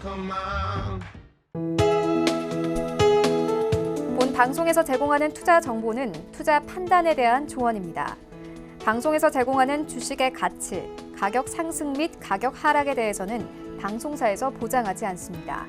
본 방송에서 제공하는 투자 정보는 투자 판단에 대한 조언입니다. 방송에서 제공하는 주식의 가치, 가격 상승 및 가격 하락에 대해서는 방송사에서 보장하지 않습니다.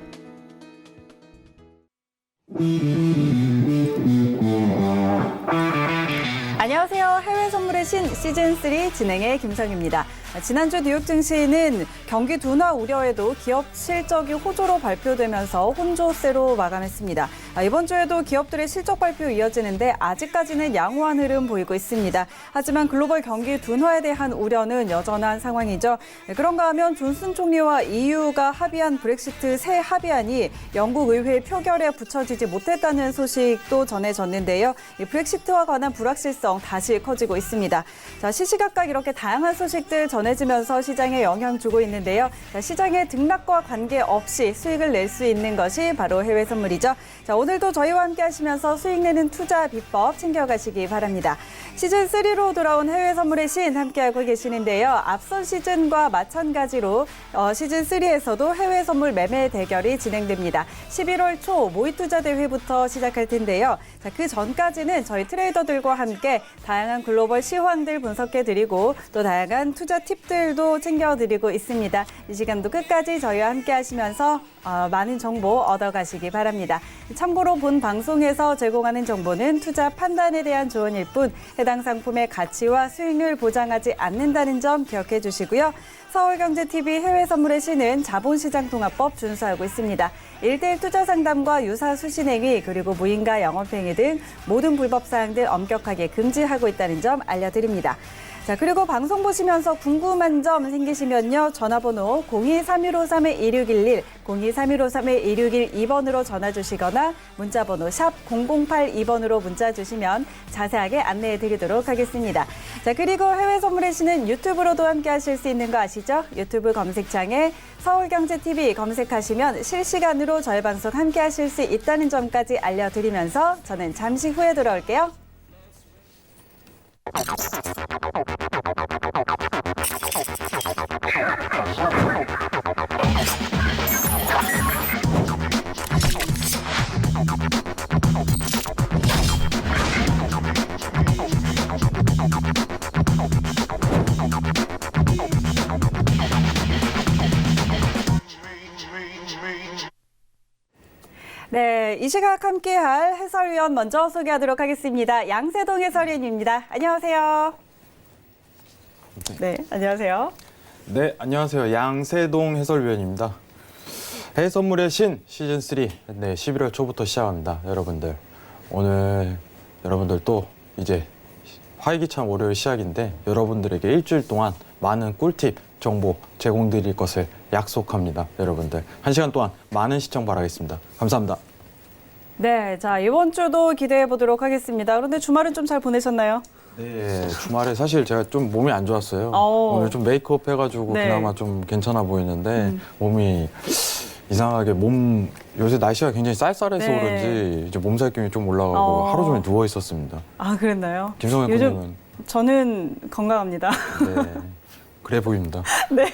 안녕하세요. 해외 선물의 신 시즌3 진행의 김성입니다. 지난주 뉴욕 증시는 경기 둔화 우려에도 기업 실적이 호조로 발표되면서 혼조세로 마감했습니다. 이번 주에도 기업들의 실적 발표 이어지는데 아직까지는 양호한 흐름 보이고 있습니다. 하지만 글로벌 경기 둔화에 대한 우려는 여전한 상황이죠. 그런가 하면 존슨 총리와 EU가 합의한 브렉시트 새 합의안이 영국 의회 표결에 붙여지지 못했다는 소식도 전해졌는데요. 이 브렉시트와 관한 불확실성 다시 커지고 있습니다. 자, 시시각각 이렇게 다양한 소식들 전해지면서 시장에 영향 주고 있는데요. 자, 시장의 등락과 관계없이 수익을 낼 수 있는 것이 바로 해외 선물이죠. 자, 오늘도 저희와 함께 하시면서 수익 내는 투자 비법 챙겨가시기 바랍니다. 시즌3로 돌아온 해외 선물의 신 함께하고 계시는데요. 앞선 시즌과 마찬가지로 시즌3에서도 해외 선물 매매 대결이 진행됩니다. 11월 초 모의투자 대회부터 시작할 텐데요. 자, 그 전까지는 저희 트레이더들과 함께 다양한 글로벌 시황들 분석해드리고 또 다양한 투자 팁들도 챙겨드리고 있습니다. 이 시간도 끝까지 저희와 함께 하시면서 많은 정보 얻어가시기 바랍니다. 참고로 본 방송에서 제공하는 정보는 투자 판단에 대한 조언일 뿐 해당 상품의 가치와 수익률 보장하지 않는다는 점 기억해 주시고요. 서울경제TV 해외 선물의 신은 자본시장통합법 준수하고 있습니다. 1:1 투자 상담과 유사 수신행위 그리고 무인가 영업행위 등 모든 불법 사항들 엄격하게 금지하고 있다는 점 알려드립니다. 자, 그리고 방송 보시면서 궁금한 점 생기시면요. 전화번호 02-3153-1611, 02-3153-1612번으로 전화 주시거나 문자번호 샵 0082번으로 문자 주시면 자세하게 안내해 드리도록 하겠습니다. 자, 그리고 해외 선물의 신은 유튜브로도 함께 하실 수 있는 거 아시죠? 유튜브 검색창에 서울경제TV 검색하시면 실시간으로 저희 방송 함께 하실 수 있다는 점까지 알려드리면서 저는 잠시 후에 돌아올게요. 네, 이 시각 함께할 해설위원 먼저 소개하도록 하겠습니다. 양세동 해설위원입니다. 안녕하세요. 네, 안녕하세요. 네, 안녕하세요. 양세동 해설위원입니다. 해외 선물의 신 시즌3 네, 11월 초부터 시작합니다. 여러분들 오늘 여러분들 또 이제 활기찬 월요일 시작인데 여러분들에게 일주일 동안 많은 꿀팁 정보 제공드릴 것을 약속합니다. 여러분들 1시간 동안 많은 시청 바라겠습니다. 감사합니다. 네, 자 이번 주도 기대해 보도록 하겠습니다. 그런데 주말은 좀 잘 보내셨나요? 네, 주말에 사실 제가 좀 몸이 안 좋았어요. 오. 오늘 좀 메이크업 해가지고 네. 그나마 좀 괜찮아 보이는데 몸이 이상하게 요새 날씨가 굉장히 쌀쌀해서 네. 그런지 이제 몸살 기운이 좀 올라가고 하루 종일 누워 있었습니다. 아, 그랬나요? 김성현 요즘 군님은 저는 건강합니다. 네, 그래 보입니다. 네.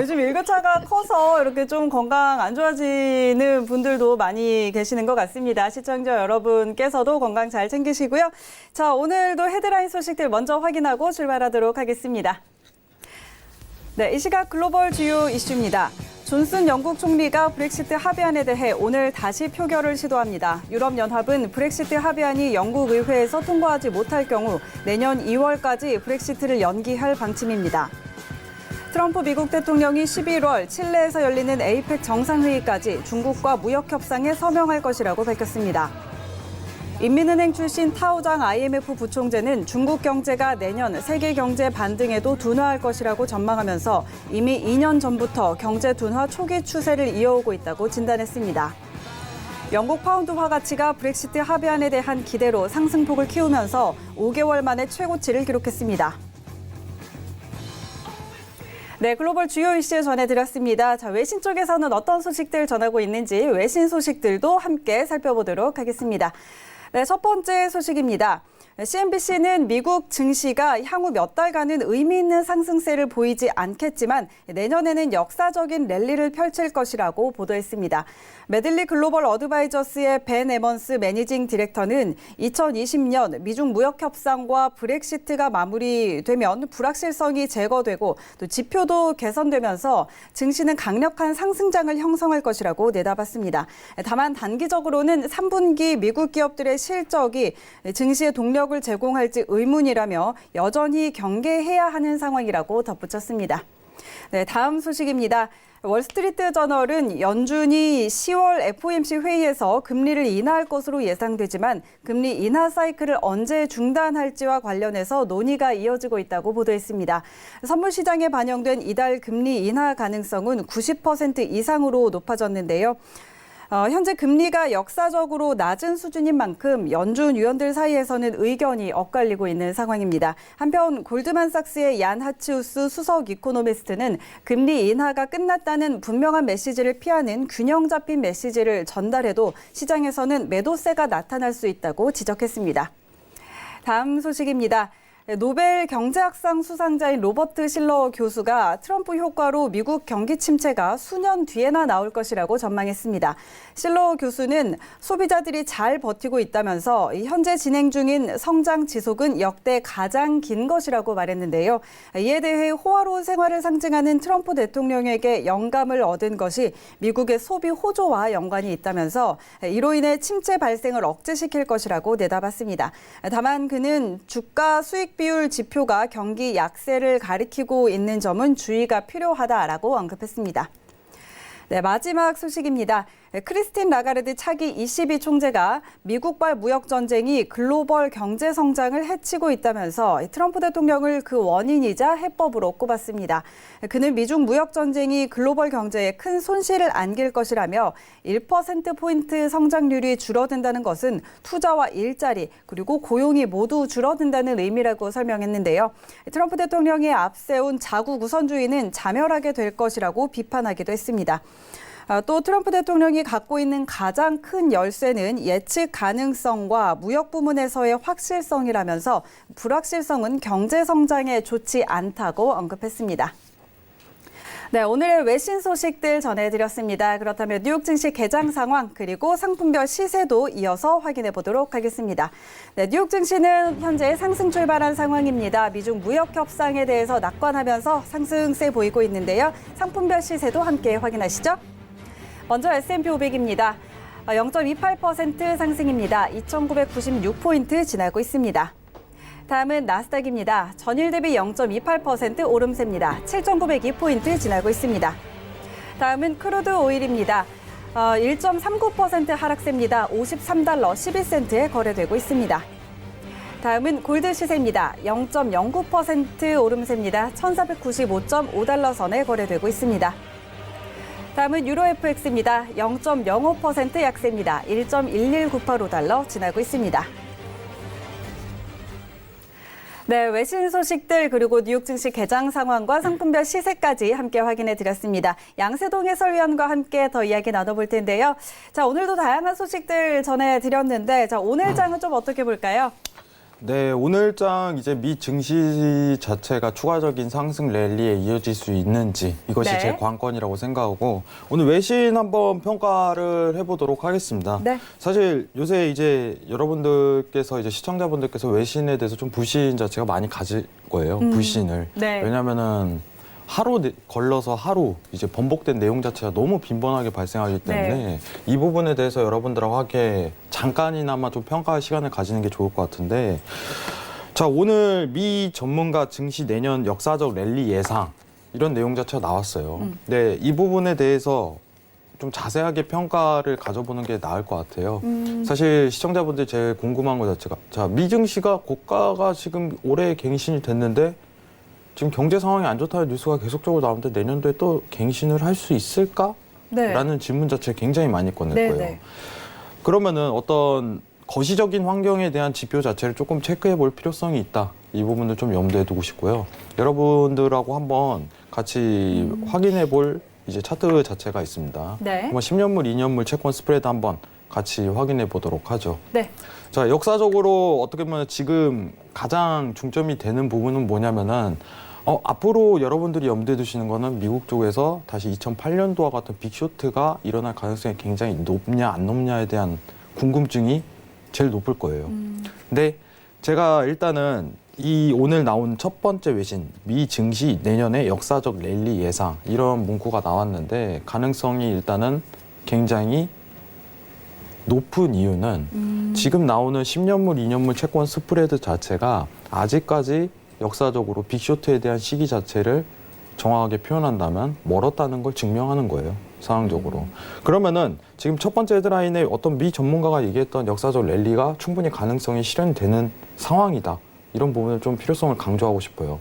요즘 일교차가 커서 이렇게 좀 건강 안 좋아지는 분들도 많이 계시는 것 같습니다. 시청자 여러분께서도 건강 잘 챙기시고요. 자, 오늘도 헤드라인 소식들 먼저 확인하고 출발하도록 하겠습니다. 네, 이 시각 글로벌 주요 이슈입니다. 존슨 영국 총리가 브렉시트 합의안에 대해 오늘 다시 표결을 시도합니다. 유럽연합은 브렉시트 합의안이 영국 의회에서 통과하지 못할 경우 내년 2월까지 브렉시트를 연기할 방침입니다. 트럼프 미국 대통령이 11월 칠레에서 열리는 에이펙 정상회의까지 중국과 무역협상에 서명할 것이라고 밝혔습니다. 인민은행 출신 타오장 IMF 부총재는 중국 경제가 내년 세계 경제 반등에도 둔화할 것이라고 전망하면서 이미 2년 전부터 경제 둔화 초기 추세를 이어오고 있다고 진단했습니다. 영국 파운드화 가치가 브렉시트 합의안에 대한 기대로 상승폭을 키우면서 5개월 만에 최고치를 기록했습니다. 네, 글로벌 주요 이슈 전해드렸습니다. 자, 외신 쪽에서는 어떤 소식들 전하고 있는지 외신 소식들도 함께 살펴보도록 하겠습니다. 네, 첫 번째 소식입니다. CNBC는 미국 증시가 향후 몇 달간은 의미 있는 상승세를 보이지 않겠지만 내년에는 역사적인 랠리를 펼칠 것이라고 보도했습니다. 메들리 글로벌 어드바이저스의 벤 에먼스 매니징 디렉터는 2020년 미중 무역 협상과 브렉시트가 마무리되면 불확실성이 제거되고 또 지표도 개선되면서 증시는 강력한 상승장을 형성할 것이라고 내다봤습니다. 다만 단기적으로는 3분기 미국 기업들의 실적이 증시의 동력을 제공할지 의문이라며 여전히 경계해야 하는 상황이라고 덧붙였습니다. 네, 다음 소식입니다. 월스트리트 저널은 연준이 10월 FOMC 회의에서 금리를 인하할 것으로 예상되지만 금리 인하 사이클을 언제 중단할지와 관련해서 논의가 이어지고 있다고 보도했습니다. 선물 시장에 반영된 이달 금리 인하 가능성은 90% 이상으로 높아졌는데요. 현재 금리가 역사적으로 낮은 수준인 만큼 연준 위원들 사이에서는 의견이 엇갈리고 있는 상황입니다. 한편 골드만삭스의 얀 하츠우스 수석 이코노미스트는 금리 인하가 끝났다는 분명한 메시지를 피하는 균형 잡힌 메시지를 전달해도 시장에서는 매도세가 나타날 수 있다고 지적했습니다. 다음 소식입니다. 노벨 경제학상 수상자인 로버트 실러 교수가 트럼프 효과로 미국 경기 침체가 수년 뒤에나 나올 것이라고 전망했습니다. 실러 교수는 소비자들이 잘 버티고 있다면서 현재 진행 중인 성장 지속은 역대 가장 긴 것이라고 말했는데요. 이에 대해 호화로운 생활을 상징하는 트럼프 대통령에게 영감을 얻은 것이 미국의 소비 호조와 연관이 있다면서 이로 인해 침체 발생을 억제시킬 것이라고 내다봤습니다. 다만 그는 주가 수익 비율 지표가 경기 약세를 가리키고 있는 점은 주의가 필요하다라고 언급했습니다. 네, 마지막 소식입니다. 크리스틴 라가르드 차기 ECB 총재가 미국발 무역 전쟁이 글로벌 경제 성장을 해치고 있다면서 트럼프 대통령을 그 원인이자 해법으로 꼽았습니다. 그는 미중 무역 전쟁이 글로벌 경제에 큰 손실을 안길 것이라며 1%포인트 성장률이 줄어든다는 것은 투자와 일자리 그리고 고용이 모두 줄어든다는 의미라고 설명했는데요. 트럼프 대통령이 앞세운 자국 우선주의는 자멸하게 될 것이라고 비판하기도 했습니다. 또 트럼프 대통령이 갖고 있는 가장 큰 열쇠는 예측 가능성과 무역 부문에서의 확실성이라면서 불확실성은 경제 성장에 좋지 않다고 언급했습니다. 네, 오늘의 외신 소식들 전해드렸습니다. 그렇다면 뉴욕 증시 개장 상황 그리고 상품별 시세도 이어서 확인해 보도록 하겠습니다. 네, 뉴욕 증시는 현재 상승 출발한 상황입니다. 미중 무역 협상에 대해서 낙관하면서 상승세 보이고 있는데요. 상품별 시세도 함께 확인하시죠. 먼저 S&P 500입니다. 0.28% 상승입니다. 2,996포인트 지나고 있습니다. 다음은 나스닥입니다. 전일 대비 0.28% 오름세입니다. 7,902포인트 지나고 있습니다. 다음은 크루드 오일입니다. 1.39% 하락세입니다. 53달러 11센트에 거래되고 있습니다. 다음은 골드 시세입니다. 0.09% 오름세입니다. 1,495.5달러 선에 거래되고 있습니다. 다음은 유로 FX입니다. 0.05% 약세입니다. 1.11985달러 지나고 있습니다. 네, 외신 소식들 그리고 뉴욕 증시 개장 상황과 상품별 시세까지 함께 확인해 드렸습니다. 양세동 해설위원과 함께 더 이야기 나눠볼 텐데요. 자, 오늘도 다양한 소식들 전해드렸는데 자, 오늘 장은 좀 어떻게 볼까요? 네, 오늘장 이제 미 증시 자체가 추가적인 상승 랠리에 이어질 수 있는지 이것이 네. 제 관건이라고 생각하고 오늘 외신 한번 평가를 해보도록 하겠습니다. 네. 사실 요새 이제 여러분들께서 이제 시청자분들께서 외신에 대해서 좀 불신 자체가 많이 가질 거예요. 불신을. 네. 왜냐하면은 하루 걸러서 하루 이제 번복된 내용 자체가 너무 빈번하게 발생하기 때문에 네. 이 부분에 대해서 여러분들하고 함께 잠깐이나마 좀 평가할 시간을 가지는 게 좋을 것 같은데 자 오늘 미 전문가 증시 내년 역사적 랠리 예상 이런 내용 자체가 나왔어요. 네, 이 부분에 대해서 좀 자세하게 평가를 가져보는 게 나을 것 같아요. 사실 시청자분들 제일 궁금한 것 자체가 자 미 증시가 고가가 지금 올해 갱신이 됐는데 지금 경제 상황이 안 좋다는 뉴스가 계속적으로 나오는데 내년도에 또 갱신을 할 수 있을까? 네. 라는 질문 자체를 굉장히 많이 꺼낼 네, 거예요. 네. 그러면은 어떤 거시적인 환경에 대한 지표 자체를 조금 체크해 볼 필요성이 있다. 이 부분을 좀 염두에 두고 싶고요. 여러분들하고 한번 같이 확인해 볼 이제 차트 자체가 있습니다. 네. 한번 10년물, 2년물 채권 스프레드 한번 같이 확인해 보도록 하죠. 네. 자, 역사적으로 어떻게 보면 지금 가장 중점이 되는 부분은 뭐냐면은 앞으로 여러분들이 염두에 두시는 거는 미국 쪽에서 다시 2008년도와 같은 빅쇼트가 일어날 가능성이 굉장히 높냐 안 높냐에 대한 궁금증이 제일 높을 거예요. 근데 제가 일단은 이 오늘 나온 첫 번째 외신, 미 증시 내년에 역사적 랠리 예상 이런 문구가 나왔는데 가능성이 일단은 굉장히 높은 이유는 지금 나오는 10년물, 2년물 채권 스프레드 자체가 아직까지 역사적으로 빅쇼트에 대한 시기 자체를 정확하게 표현한다면 멀었다는 걸 증명하는 거예요. 상황적으로. 그러면은 지금 첫 번째 헤드라인에 어떤 미 전문가가 얘기했던 역사적 랠리가 충분히 가능성이 실현되는 상황이다. 이런 부분을 좀 필요성을 강조하고 싶어요.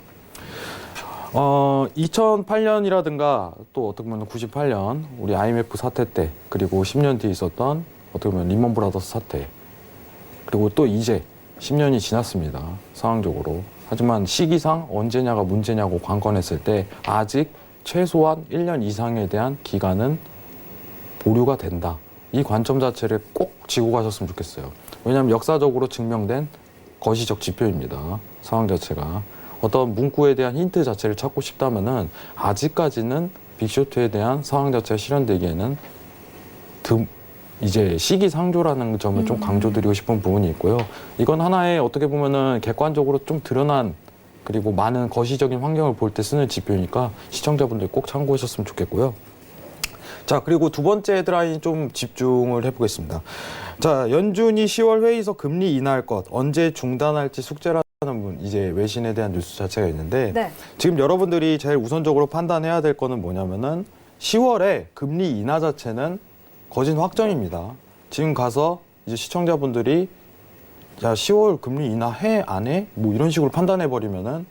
2008년이라든가 또 어떻게 보면 98년 우리 IMF 사태 때 그리고 10년 뒤에 있었던 어떻게 보면 리먼 브라더스 사태 그리고 또 이제 10년이 지났습니다. 상황적으로. 하지만 시기상 언제냐가 문제냐고 관건했을 때 아직 최소한 1년 이상에 대한 기간은 보류가 된다. 이 관점 자체를 꼭 쥐고 가셨으면 좋겠어요. 왜냐하면 역사적으로 증명된 거시적 지표입니다. 상황 자체가. 어떤 문구에 대한 힌트 자체를 찾고 싶다면은 아직까지는 빅쇼트에 대한 상황 자체가 실현되기에는 이제 시기상조라는 점을 좀 강조드리고 싶은 부분이 있고요. 이건 하나의 어떻게 보면은 객관적으로 좀 드러난 그리고 많은 거시적인 환경을 볼 때 쓰는 지표니까 시청자분들 꼭 참고하셨으면 좋겠고요. 자, 그리고 두 번째 헤드라인 좀 집중을 해보겠습니다. 자, 연준이 10월 회의에서 금리 인하할 것, 언제 중단할지 숙제라는 이제 외신에 대한 뉴스 자체가 있는데 네. 지금 여러분들이 제일 우선적으로 판단해야 될 거는 뭐냐면은 10월에 금리 인하 자체는 거진 확정입니다. 지금 가서 이제 시청자분들이 야 10월 금리 인하해 안 해? 뭐 이런 식으로 판단해 버리면은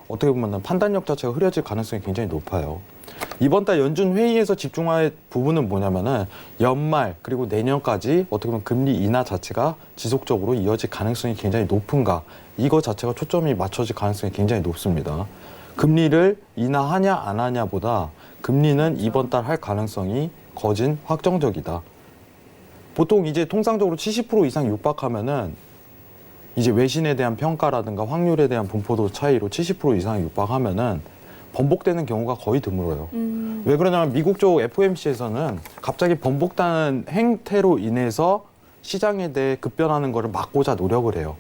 어떻게 보면 판단력 자체가 흐려질 가능성이 굉장히 높아요. 이번 달 연준 회의에서 집중할 부분은 뭐냐면은 연말 그리고 내년까지 어떻게 보면 금리 인하 자체가 지속적으로 이어질 가능성이 굉장히 높은가 이거 자체가 초점이 맞춰질 가능성이 굉장히 높습니다. 금리를 인하하냐 안 하냐보다 금리는 이번 달 할 가능성이 거진 확정적이다. 보통 이제 통상적으로 70% 이상 육박하면은 이제 외신에 대한 평가라든가 확률에 대한 분포도 차이로 70% 이상 육박하면은 번복되는 경우가 거의 드물어요. 왜 그러냐면 미국 쪽 FOMC에서는 갑자기 번복되는 행태로 인해서 시장에 대해 급변하는 것을 막고자 노력을 해요.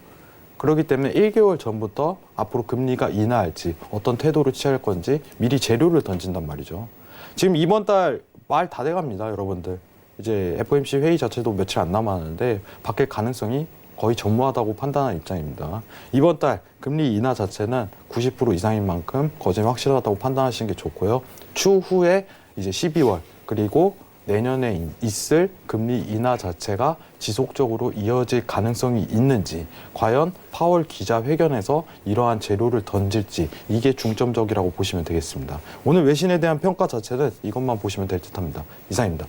그렇기 때문에 1개월 전부터 앞으로 금리가 인하할지 어떤 태도를 취할 건지 미리 재료를 던진단 말이죠. 지금 이번 달 말 다 돼갑니다, 여러분들. 이제 FOMC 회의 자체도 며칠 안 남았는데 바뀔 가능성이 거의 전무하다고 판단한 입장입니다. 이번 달 금리 인하 자체는 90% 이상인 만큼 거진 확실하다고 판단하시는 게 좋고요. 추후에 이제 12월 그리고 내년에 있을 금리 인하 자체가 지속적으로 이어질 가능성이 있는지 과연 파월 기자회견에서 이러한 재료를 던질지 이게 중점적이라고 보시면 되겠습니다. 오늘 외신에 대한 평가 자체는 이것만 보시면 될 듯합니다. 이상입니다.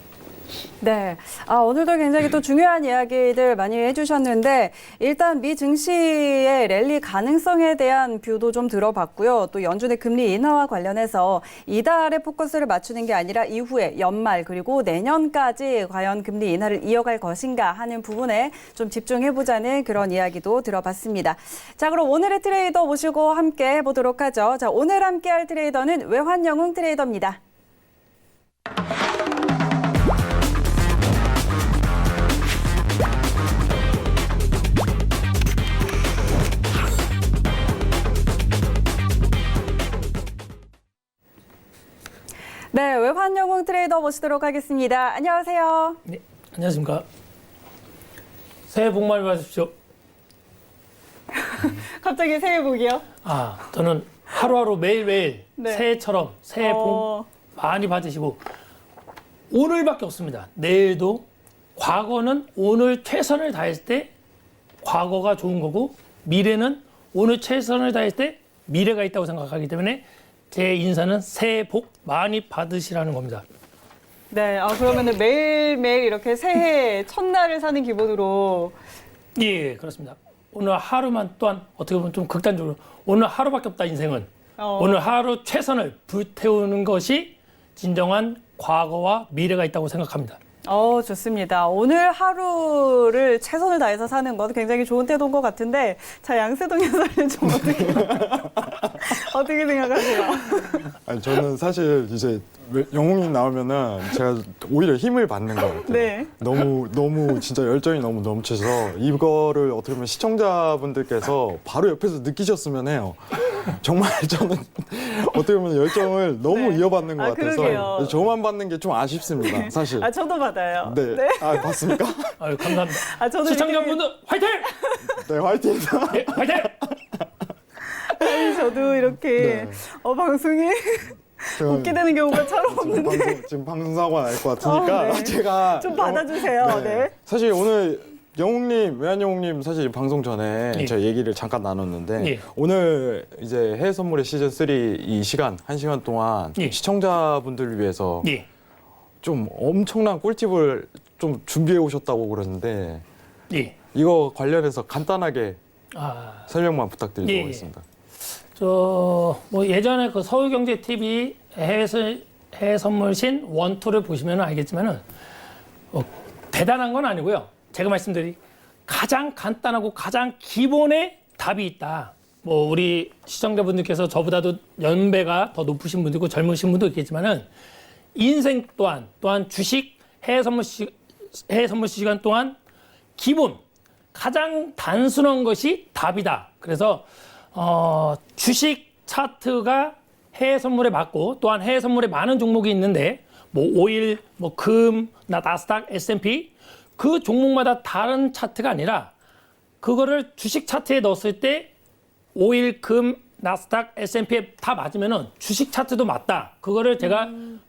네. 오늘도 굉장히 또 중요한 이야기들 많이 해주셨는데, 일단 미 증시의 랠리 가능성에 대한 뷰도 좀 들어봤고요. 또 연준의 금리 인하와 관련해서 이달에 포커스를 맞추는 게 아니라 이후에 연말 그리고 내년까지 과연 금리 인하를 이어갈 것인가 하는 부분에 좀 집중해보자는 그런 이야기도 들어봤습니다. 자, 그럼 오늘의 트레이더 모시고 함께 해보도록 하죠. 자, 오늘 함께할 트레이더는 외환영웅 트레이더입니다. 네, 외환영웅 트레이더 모시도록 하겠습니다. 안녕하세요. 네, 안녕하십니까. 새해 복 많이 받으십시오. 갑자기 새해 복이요? 저는 하루하루 매일매일 네. 새해처럼 새해 복 많이 받으시고 오늘밖에 없습니다. 내일도 과거는 오늘 최선을 다했을 때 과거가 좋은 거고 미래는 오늘 최선을 다했을 때 미래가 있다고 생각하기 때문에 제 인사는 새해 복 많이 받으시라는 겁니다. 네, 그러면은 매일매일 이렇게 새해 첫날을 사는 기분으로. 예, 그렇습니다. 오늘 하루만 또한 어떻게 보면 좀 극단적으로 오늘 하루밖에 없다 인생은 오늘 하루 최선을 불태우는 것이 진정한 과거와 미래가 있다고 생각합니다. 좋습니다. 오늘 하루를 최선을 다해서 사는 건 굉장히 좋은 태도인 것 같은데, 자, 양세동 해설위원 좀 어떻게 생각하세요? 아니, 저는 사실 이제 영웅님 나오면은 제가 오히려 힘을 받는 것 같아요. 네. 너무 진짜 열정이 너무 넘쳐서 이거를 어떻게 보면 시청자분들께서 바로 옆에서 느끼셨으면 해요. 정말 저는 어떻게 보면 열정을 너무 네. 이어받는 것 아, 같아서 그러게요. 저만 받는 게 좀 아쉽습니다, 사실. 저도 받아요. 네. 아, 봤습니까? 아유, 감사합니다. 저는 시청자분들 화이팅! 네, 화이팅입니다. 네, 화이팅! 저도 이렇게 네. 방송에 웃게 되는 경우가 처럼 없는데 지금 방송사고가 날 것 같으니까 네. 제가 좀 받아주세요. 네. 사실 오늘 영웅님, 외환영웅님 사실 방송 전에 예. 제가 얘기를 잠깐 나눴는데 예. 오늘 이제 해외 선물의 시즌 3 이 시간 1시간 동안 예. 시청자분들을 위해서 예. 좀 엄청난 꿀팁을 좀 준비해 오셨다고 그러는데 예. 이거 관련해서 간단하게 아, 설명만 부탁드리도록 예. 하겠습니다. 뭐 예전에 그 서울경제 TV 해외 선물신 1, 2를 보시면 알겠지만은 대단한 건 아니고요. 제가 말씀드린 가장 간단하고 가장 기본의 답이 있다. 뭐 우리 시청자분들께서 저보다도 연배가 더 높으신 분도 있고 젊으신 분도 있겠지만은 인생 또한 주식 해외 선물 시간 동안 기본 가장 단순한 것이 답이다. 그래서 주식 차트가 해외 선물에 맞고 또한 해외 선물에 많은 종목이 있는데 뭐 오일, 뭐 금, 나스닥, S&P 그 종목마다 다른 차트가 아니라 그거를 주식 차트에 넣었을 때 오일, 금, 나스닥, S&P에 다 맞으면은 주식 차트도 맞다. 그거를 제가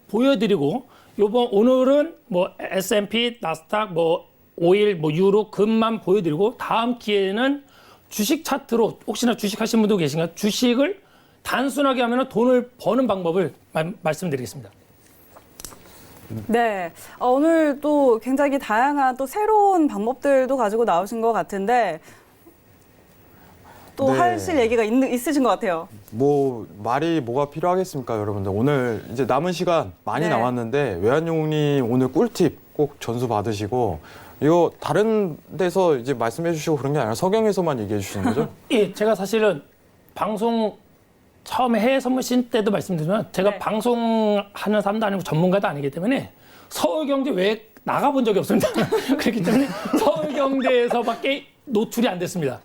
보여드리고 오늘은 뭐 S&P, 나스닥, 뭐 오일, 뭐 유로, 금만 보여드리고 다음 기회에는 주식 차트로 혹시나 주식 하신 분도 계신가 주식을 단순하게 하면 돈을 버는 방법을 말씀드리겠습니다. 네, 오늘 또 굉장히 다양한 또 새로운 방법들도 가지고 나오신 것 같은데 또 네. 하실 얘기가 있으신 것 같아요. 뭐 말이 뭐가 필요하겠습니까, 여러분들. 오늘 이제 남은 시간 많이 네. 남았는데 외환용님 오늘 꿀팁 꼭 전수 받으시고 이거 다른 데서 이제 말씀해 주시고 그런 게 아니라 서경에서만 얘기해 주시는 거죠? 예, 제가 사실은 방송 처음에 해외 선물신 때도 말씀드리지만 제가 네. 방송하는 사람도 아니고 전문가도 아니기 때문에 서울경제 외에 나가본 적이 없습니다. 그렇기 때문에 서울경제에서밖에 노출이 안 됐습니다.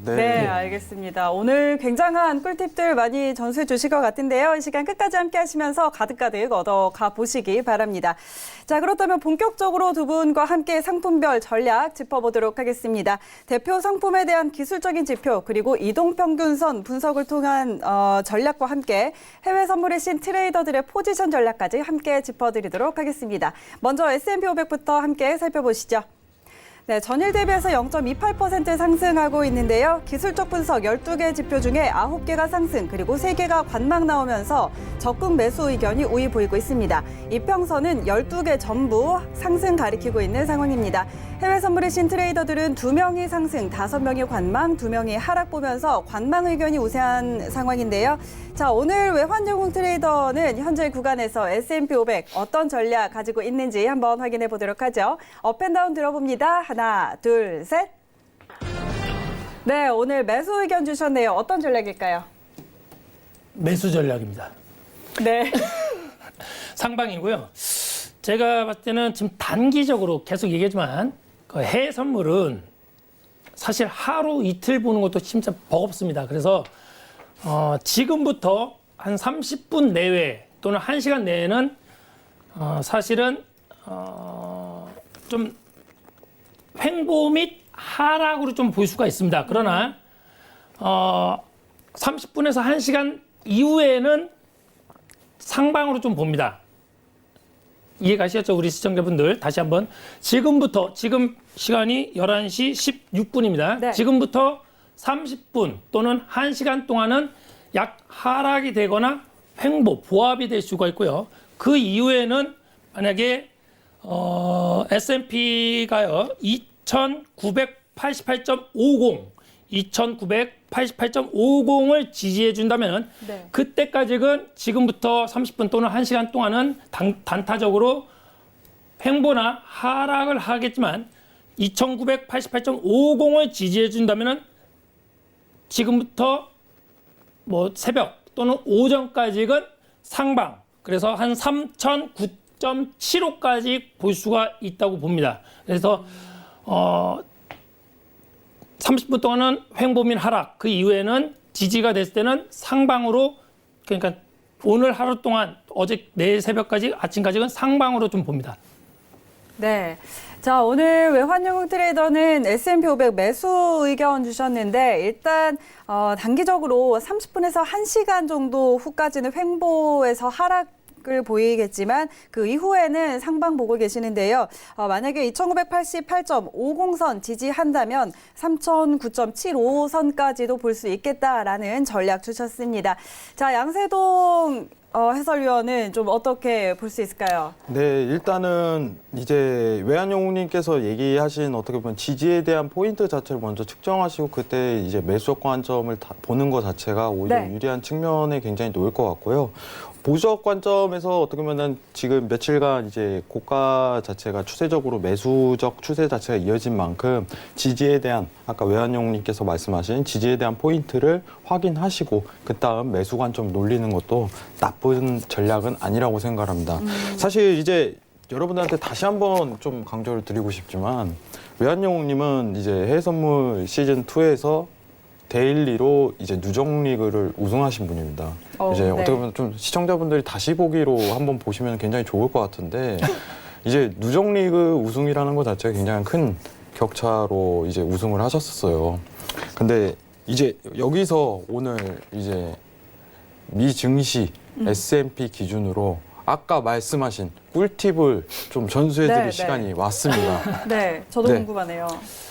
네, 알겠습니다. 오늘 굉장한 꿀팁들 많이 전수해 주실 것 같은데요. 이 시간 끝까지 함께 하시면서 가득가득 얻어가 보시기 바랍니다. 자, 그렇다면 본격적으로 두 분과 함께 상품별 전략 짚어보도록 하겠습니다. 대표 상품에 대한 기술적인 지표 그리고 이동평균선 분석을 통한 전략과 함께 해외 선물의 신 트레이더들의 포지션 전략까지 함께 짚어드리도록 하겠습니다. 먼저 S&P 500부터 함께 살펴보시죠. 네, 전일 대비해서 0.28% 상승하고 있는데요. 기술적 분석 12개 지표 중에 9개가 상승, 그리고 3개가 관망 나오면서 적극 매수 의견이 우위 보이고 있습니다. 이평선은 12개 전부 상승 가리키고 있는 상황입니다. 해외 선물의 신 트레이더들은 2명이 상승, 5명이 관망, 2명이 하락 보면서 관망 의견이 우세한 상황인데요. 자, 오늘 외환영웅 트레이더는 현재 구간에서 S&P 500 어떤 전략 가지고 있는지 한번 확인해 보도록 하죠. 업앤다운 들어봅니다. 하나, 둘, 셋. 네, 오늘 매수 의견 주셨네요. 어떤 전략일까요? 매수 전략입니다. 네. 상방이고요. 제가 봤을 때는 지금 단기적으로 계속 얘기하지만 그 해외 선물은 사실 하루 이틀 보는 것도 진짜 버겁습니다. 그래서 지금부터 한 30분 내외 또는 1시간 내에는 사실은 좀 횡보 및 하락으로 좀 보일 수가 있습니다. 그러나 30분에서 1시간 이후에는 상방으로 좀 봅니다. 이해가시겠죠? 우리 시청자분들 다시 한번 지금부터 지금 시간이 11시 16분입니다. 네. 지금부터 30분 또는 1시간 동안은 약 하락이 되거나 횡보, 보합이 될 수가 있고요. 그 이후에는 만약에 S&P가요 2988.50 2988.50을 지지해 준다면 네. 그때까지는 지금부터 30분 또는 1시간 동안은 단타적으로 횡보나 하락을 하겠지만 2988.50을 지지해 준다면은 지금부터 뭐 새벽 또는 오전까지는 상방, 그래서 한 3009.75까지 볼 수가 있다고 봅니다. 그래서 30분 동안은 횡보 및 하락, 그 이후에는 지지가 됐을 때는 상방으로, 그러니까 오늘 하루 동안 어제 내일 새벽까지 아침까지는 상방으로 좀 봅니다. 네. 자, 오늘 외환유흥 트레이더는 S&P 500 매수 의견 주셨는데 일단 단기적으로 30분에서 1시간 정도 후까지는 횡보에서 하락을 보이겠지만 그 이후에는 상방 보고 계시는데요. 만약에 2988.50선 지지한다면 3009.75선까지도 볼 수 있겠다라는 전략 주셨습니다. 자, 양세동 해설위원은 좀 어떻게 볼 수 있을까요? 네, 일단은 이제 외환용님께서 얘기하신 어떻게 보면 지지에 대한 포인트 자체를 먼저 측정하시고 그때 이제 매수적 관점을 보는 것 자체가 오히려 네. 유리한 측면에 굉장히 놓일 것 같고요. 보수적 관점에서 어떻게 보면은 지금 며칠간 이제 고가 자체가 추세적으로 매수적 추세 자체가 이어진 만큼 지지에 대한 아까 외환용님께서 말씀하신 지지에 대한 포인트를 확인하시고 그 다음 매수 관점 놀리는 것도 나쁜 전략은 아니라고 생각합니다. 사실 이제 여러분들한테 다시 한번 좀 강조를 드리고 싶지만 외환용님은 이제 해외선물 시즌 2에서 데일리로 이제 누적리그를 우승하신 분입니다. 이제 네. 어떻게 보면 좀 시청자분들이 다시 보기로 한번 보시면 굉장히 좋을 것 같은데 이제 누적리그 우승이라는 것 자체가 굉장히 큰 격차로 이제 우승을 하셨었어요. 근데 이제 여기서 오늘 이제 미 증시 S&P 기준으로 아까 말씀하신 꿀팁을 좀 전수해드릴 네, 시간이 네. 왔습니다. 네, 저도 네. 궁금하네요.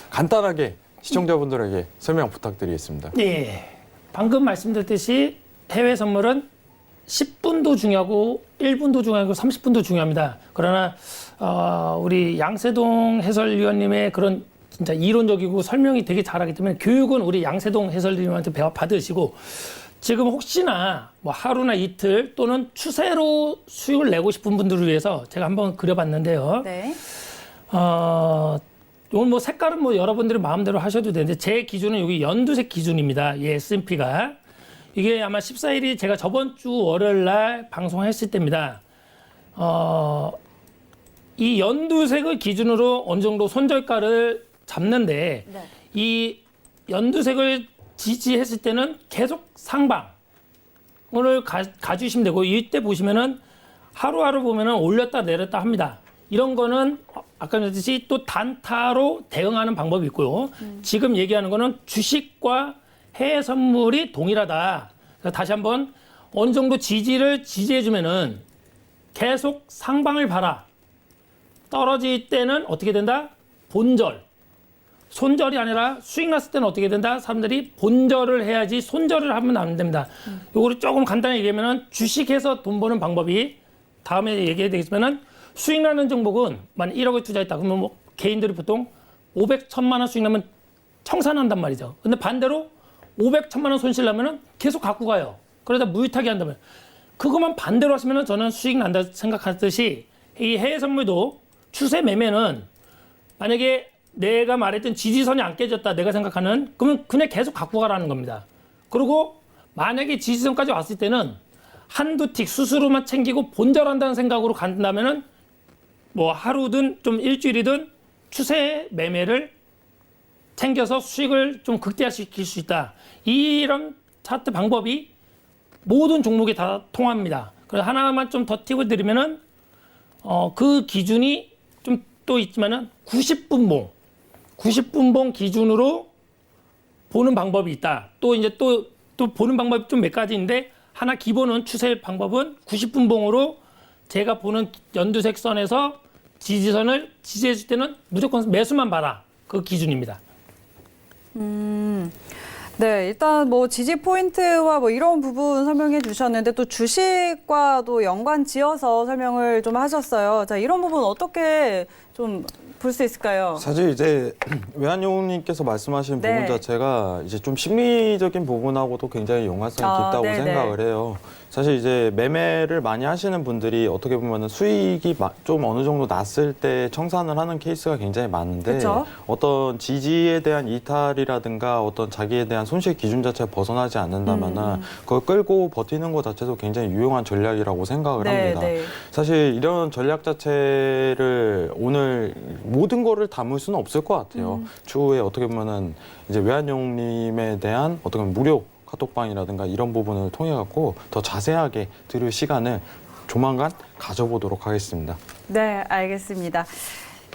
간단하게 시청자분들에게 설명 부탁드리겠습니다. 예. 방금 말씀드렸듯이 해외 선물은 10분도 중요하고 1분도 중요하고 30분도 중요합니다. 그러나 우리 양세동 해설위원님의 그런 진짜 이론적이고 설명이 되게 잘하기 때문에 교육은 우리 양세동 해설위원님한테 받으시고 지금 혹시나 뭐 하루나 이틀 또는 추세로 수익을 내고 싶은 분들을 위해서 제가 한번 그려봤는데요. 네. 오늘 뭐 색깔은 뭐 여러분들이 마음대로 하셔도 되는데 제 기준은 여기 연두색 기준입니다. 예, S&P가. 이게 아마 14일이 제가 저번 주 월요일 날 방송했을 때입니다. 이 연두색을 기준으로 어느 정도 손절가를 잡는데 네. 이 연두색을 지지했을 때는 계속 상방을 가주시면 되고 이때 보시면은 하루하루 보면은 올렸다 내렸다 합니다. 이런 거는 아까 말했듯이 또 단타로 대응하는 방법이 있고요. 지금 얘기하는 거는 주식과 해외 선물이 동일하다. 그래서 다시 한번 어느 정도 지지해주면은 계속 상방을 봐라. 떨어질 때는 어떻게 된다? 본절. 손절이 아니라 수익 났을 때는 어떻게 된다? 사람들이 본절을 해야지 손절을 하면 안 됩니다. 요거를 조금 간단히 얘기하면은 주식해서 돈 버는 방법이 다음에 얘기해야 되겠지만은 수익 나는 종목은 만 1억을 투자했다. 그러면 뭐 개인들이 보통 500, 1000만 원 수익 나면 청산한단 말이죠. 근데 반대로 500, 1000만 원 손실 나면은 계속 갖고 가요. 그러다 무위탁이 한다면 그것만 반대로 하시면은 저는 수익 난다 생각하듯이 이 해외 선물도 추세 매매는 만약에 내가 말했던 지지선이 안 깨졌다 내가 생각하는 그러면 그냥 계속 갖고 가라는 겁니다. 그리고 만약에 지지선까지 왔을 때는 한두 틱 수수료만 챙기고 본절한다는 생각으로 간다면은 뭐 하루든 좀 일주일이든 추세 매매를 챙겨서 수익을 좀 극대화시킬 수 있다. 이런 차트 방법이 모든 종목에 다 통합니다. 그래서 하나만 좀 더 팁을 드리면은 그 기준이 좀 또 있지만은 90분봉 기준으로 보는 방법이 있다. 또 이제 또 보는 방법이 좀 몇 가지인데 하나 기본은 추세 방법은 90분봉으로 제가 보는 연두색 선에서 지지선을 지지해줄 때는 무조건 매수만 봐라. 그 기준입니다. 네, 일단 뭐 지지 포인트와 뭐 이런 부분 설명해 주셨는데 또 주식과도 연관 지어서 설명을 좀 하셨어요. 자, 이런 부분 어떻게 좀 볼 수 있을까요? 사실 이제 외환용님께서 말씀하신 네. 부분 자체가 이제 좀 심리적인 부분하고도 굉장히 연관성이 깊다고 네네. 생각을 해요. 사실 이제 매매를 많이 하시는 분들이 어떻게 보면 수익이 좀 어느 정도 났을 때 청산을 하는 케이스가 굉장히 많은데 그쵸? 어떤 지지에 대한 이탈이라든가 어떤 자기에 대한 손실 기준 자체가 벗어나지 않는다면은 그걸 끌고 버티는 것 자체도 굉장히 유용한 전략이라고 생각을 합니다. 네. 사실 이런 전략 자체를 오늘 모든 거를 담을 수는 없을 것 같아요. 추후에 어떻게 보면은 이제 외환용님에 대한 어떻게 보면 무료 카톡방이라든가 이런 부분을 통해 갖고 더 자세하게 들을 시간을 조만간 가져보도록 하겠습니다. 네, 알겠습니다.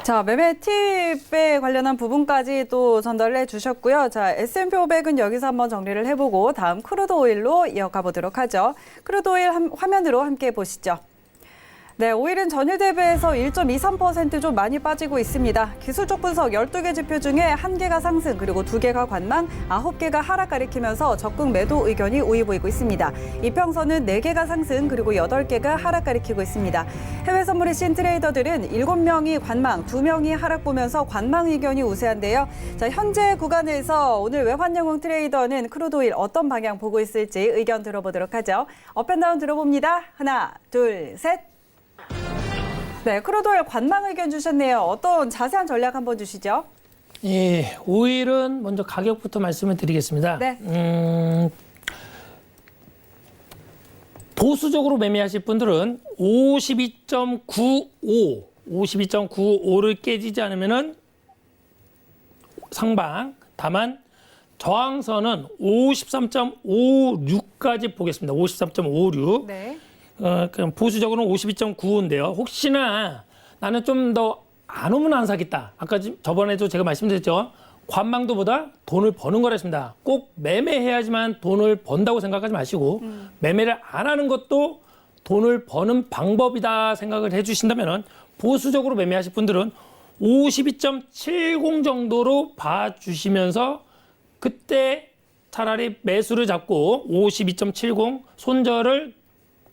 자, 매매 팁에 관련한 부분까지 또 전달해 주셨고요. 자, S&P 500은 여기서 한번 정리를 해보고 다음 크루드 오일로 이어가 보도록 하죠. 크루드 오일 화면으로 함께 보시죠. 네, 오일은 전일 대비해서 1.23% 좀 많이 빠지고 있습니다. 기술적 분석 12개 지표 중에 1개가 상승, 그리고 2개가 관망, 9개가 하락 가리키면서 적극 매도 의견이 우위 보이고 있습니다. 이평선은 4개가 상승, 그리고 8개가 하락 가리키고 있습니다. 해외 선물의 신 트레이더들은 7명이 관망, 2명이 하락 보면서 관망 의견이 우세한데요. 자, 현재 구간에서 오늘 외환영웅 트레이더는 크루드 오일 어떤 방향 보고 있을지 의견 들어보도록 하죠. 업앤다운 들어봅니다. 하나, 둘, 셋. 네, 크루드오일 관망 의견 주셨네요. 어떤 자세한 전략 한번 주시죠. 예, 오일은 먼저 가격부터 말씀을 드리겠습니다. 네. 보수적으로 매매하실 분들은 52.95를 깨지지 않으면은 상방. 다만 저항선은 53.56까지 보겠습니다. 53.56. 네. 그럼 보수적으로는 52.95인데요. 혹시나 나는 좀 더 안 오면 안 사겠다. 아까 저번에도 제가 말씀드렸죠. 관망도보다 돈을 버는 거랬습니다. 꼭 매매해야지만 돈을 번다고 생각하지 마시고 매매를 안 하는 것도 돈을 버는 방법이다 생각을 해주신다면 보수적으로 매매하실 분들은 52.70 정도로 봐주시면서 그때 차라리 매수를 잡고 52.70 손절을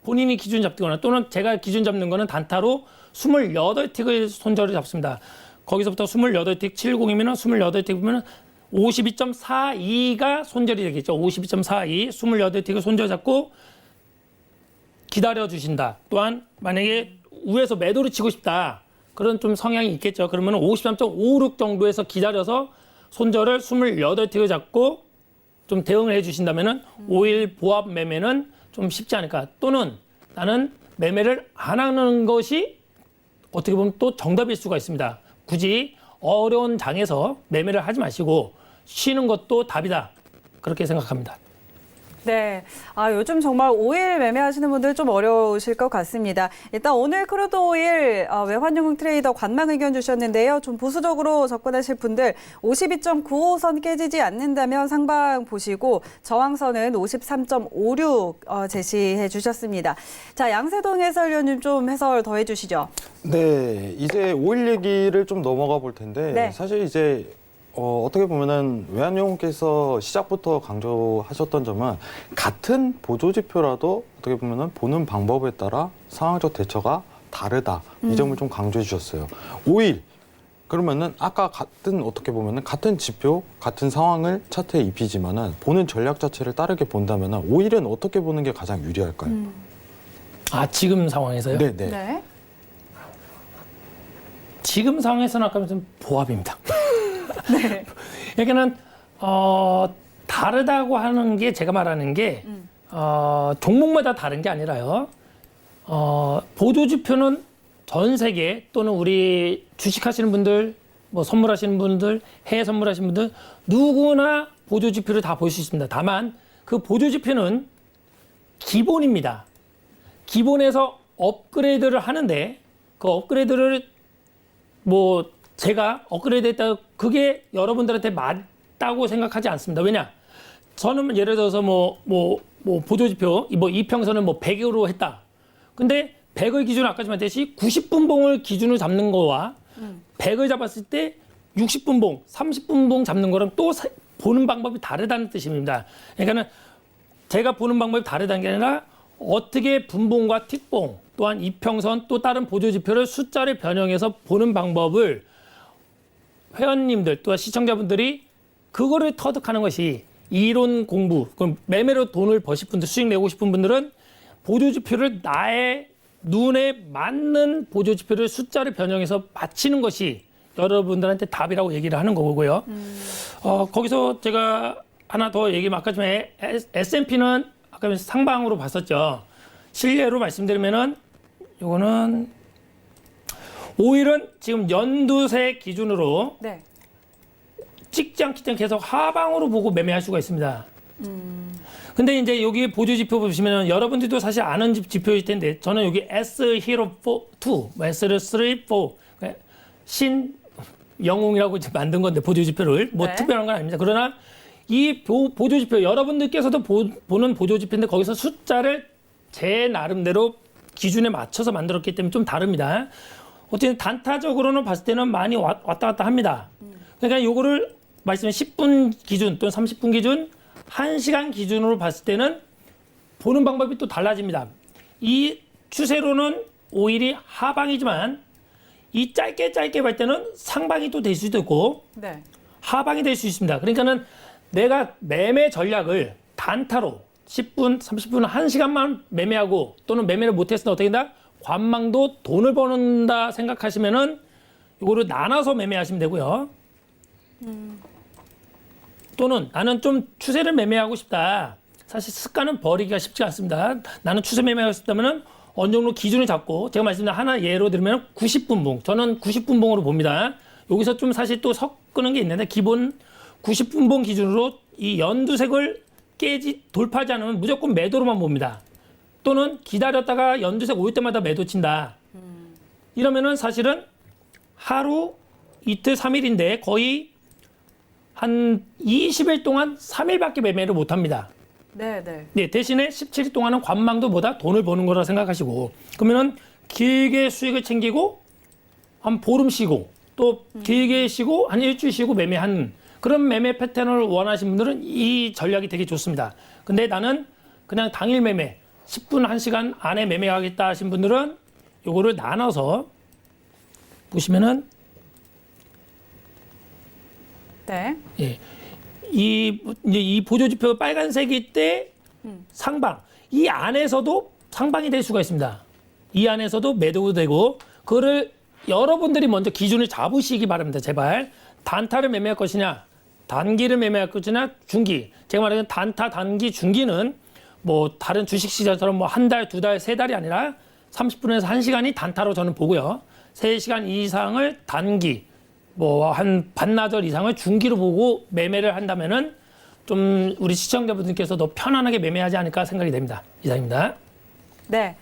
본인이 기준 잡거나 또는 제가 기준 잡는 거는 단타로 28틱을 손절을 잡습니다. 거기서부터 28틱 70이면 28틱 보면 52.42가 손절이 되겠죠. 52.42, 28틱을 손절 잡고 기다려 주신다. 또한 만약에 위에서 매도를 치고 싶다. 그런 좀 성향이 있겠죠. 그러면 53.56 정도에서 기다려서 손절을 28틱을 잡고 좀 대응을 해 주신다면은 오일 보합 매매는 좀 쉽지 않을까. 또는 나는 매매를 안 하는 것이 어떻게 보면 또 정답일 수가 있습니다. 굳이 어려운 장에서 매매를 하지 마시고 쉬는 것도 답이다. 그렇게 생각합니다. 네. 요즘 정말 오일 매매하시는 분들 좀 어려우실 것 같습니다. 일단 오늘 크루드 오일 외환영웅 트레이더 관망 의견 주셨는데요. 좀 보수적으로 접근하실 분들 52.95선 깨지지 않는다면 상방 보시고 저항선은 53.56 제시해 주셨습니다. 자, 양세동 해설위원님 좀 해설 더 해주시죠. 네, 이제 오일 얘기를 좀 넘어가 볼 텐데 네. 사실 이제 어떻게 보면은 외환용께서 시작부터 강조하셨던 점은 같은 보조 지표라도 어떻게 보면은 보는 방법에 따라 상황적 대처가 다르다. 이 점을 좀 강조해 주셨어요. 오일 그러면은 아까 같은 어떻게 보면은 같은 지표, 같은 상황을 차트에 입히지만은 보는 전략 자체를 다르게 본다면은 오일은 어떻게 보는 게 가장 유리할까요? 지금 상황에서요? 네. 네. 지금 상황에서는 아까 말씀 보합입니다. 네. 그러니까는 다르다고 하는 게 제가 말하는 게 종목마다 다른 게 아니라요. 보조 지표는 전 세계 또는 우리 주식하시는 분들, 뭐 선물하시는 분들, 해외 선물하시는 분들 누구나 보조 지표를 다 볼 수 있습니다. 다만 그 보조 지표는 기본입니다. 기본에서 업그레이드를 하는데 그 업그레이드를 뭐 제가 업그레이드 했다 그게 여러분들한테 맞다고 생각하지 않습니다. 왜냐? 저는 예를 들어서 뭐 보조지표 뭐 이평선은 뭐 100으로 했다. 근데 100을 기준으로 아까 말했듯이 90분봉을 기준으로 잡는 거와 100을 잡았을 때 60분봉, 30분봉 잡는 거랑 또 보는 방법이 다르다는 뜻입니다. 그러니까는 제가 보는 방법이 다르다는 게 아니라 어떻게 분봉과 틱봉 또한 이평선 또 다른 보조지표를 숫자를 변형해서 보는 방법을 회원님들 또한 시청자분들이 그거를 터득하는 것이 이론 공부, 그럼 매매로 돈을 버실 분들, 수익 내고 싶은 분들은 보조지표를 나의 눈에 맞는 보조지표를 숫자를 변형해서 맞히는 것이 여러분들한테 답이라고 얘기를 하는 거고요. 거기서 제가 하나 더 얘기하면 아까 전에 S&P는 아까 상방으로 봤었죠. 실례로 말씀드리면은 요거는 5일은 지금 연두색 기준으로 네. 찍지 않기 때문에 계속 하방으로 보고 매매할 수가 있습니다. 근데 이제 여기 보조지표 보시면 여러분들도 사실 아는 지표일 텐데 저는 여기 S 히로 2, S를 3, 4, 신 영웅이라고 지금 만든 건데 보조지표를 뭐 네. 특별한 건 아닙니다. 그러나 이 보조지표 여러분들께서도 보는 보조지표인데 거기서 숫자를 제 나름대로 기준에 맞춰서 만들었기 때문에 좀 다릅니다. 어쨌든 단타적으로는 봤을 때는 많이 왔다 갔다 합니다. 그러니까 요거를 말씀해 10분 기준 또는 30분 기준 1시간 기준으로 봤을 때는 보는 방법이 또 달라집니다. 이 추세로는 오일이 하방이지만 이 짧게 볼 때는 상방이 또 될 수도 있고 네. 하방이 될 수 있습니다. 그러니까는 내가 매매 전략을 단타로 10분, 30분, 1시간만 매매하고 또는 매매를 못했으면 어떻게 된다? 관망도 돈을 버는다 생각하시면은 이거를 나눠서 매매하시면 되고요. 또는 나는 좀 추세를 매매하고 싶다. 사실 습관은 버리기가 쉽지 않습니다. 나는 추세 매매하고 싶다면은 어느 정도 기준을 잡고 제가 말씀드린 하나 예로 들면 90분봉. 저는 90분봉으로 봅니다. 여기서 좀 사실 또 섞는 게 있는데 기본 90분봉 기준으로 이 연두색을 돌파하지 않으면 무조건 매도로만 봅니다. 또는 기다렸다가 연두색 올 때마다 매도 친다. 이러면은 사실은 하루, 이틀, 3일인데 거의 한 20일 동안 3일밖에 매매를 못 합니다. 네, 네. 네, 대신에 17일 동안은 관망도 보다 돈을 버는 거라 생각하시고 그러면은 길게 수익을 챙기고 한 보름 쉬고 또 길게 쉬고 한 일주일 쉬고 매매하는 그런 매매 패턴을 원하시는 분들은 이 전략이 되게 좋습니다. 근데 나는 그냥 당일 매매 10분, 1시간 안에 매매하겠다 하신 분들은 요거를 나눠서 보시면은 네. 예. 이 보조지표 빨간색일 때 상방. 이 안에서도 상방이 될 수가 있습니다. 이 안에서도 매도도 되고, 그거를 여러분들이 먼저 기준을 잡으시기 바랍니다. 제발. 단타를 매매할 것이냐, 단기를 매매할 것이냐, 중기. 제가 말하는 단타, 단기, 중기는 뭐 다른 주식시장처럼 뭐 한 달, 두 달, 세 달이 아니라 30분에서 1시간이 단타로 저는 보고요. 3시간 이상을 단기, 뭐 한 반나절 이상을 중기로 보고 매매를 한다면은 좀 우리 시청자분들께서 더 편안하게 매매하지 않을까 생각이 됩니다. 이상입니다. 네.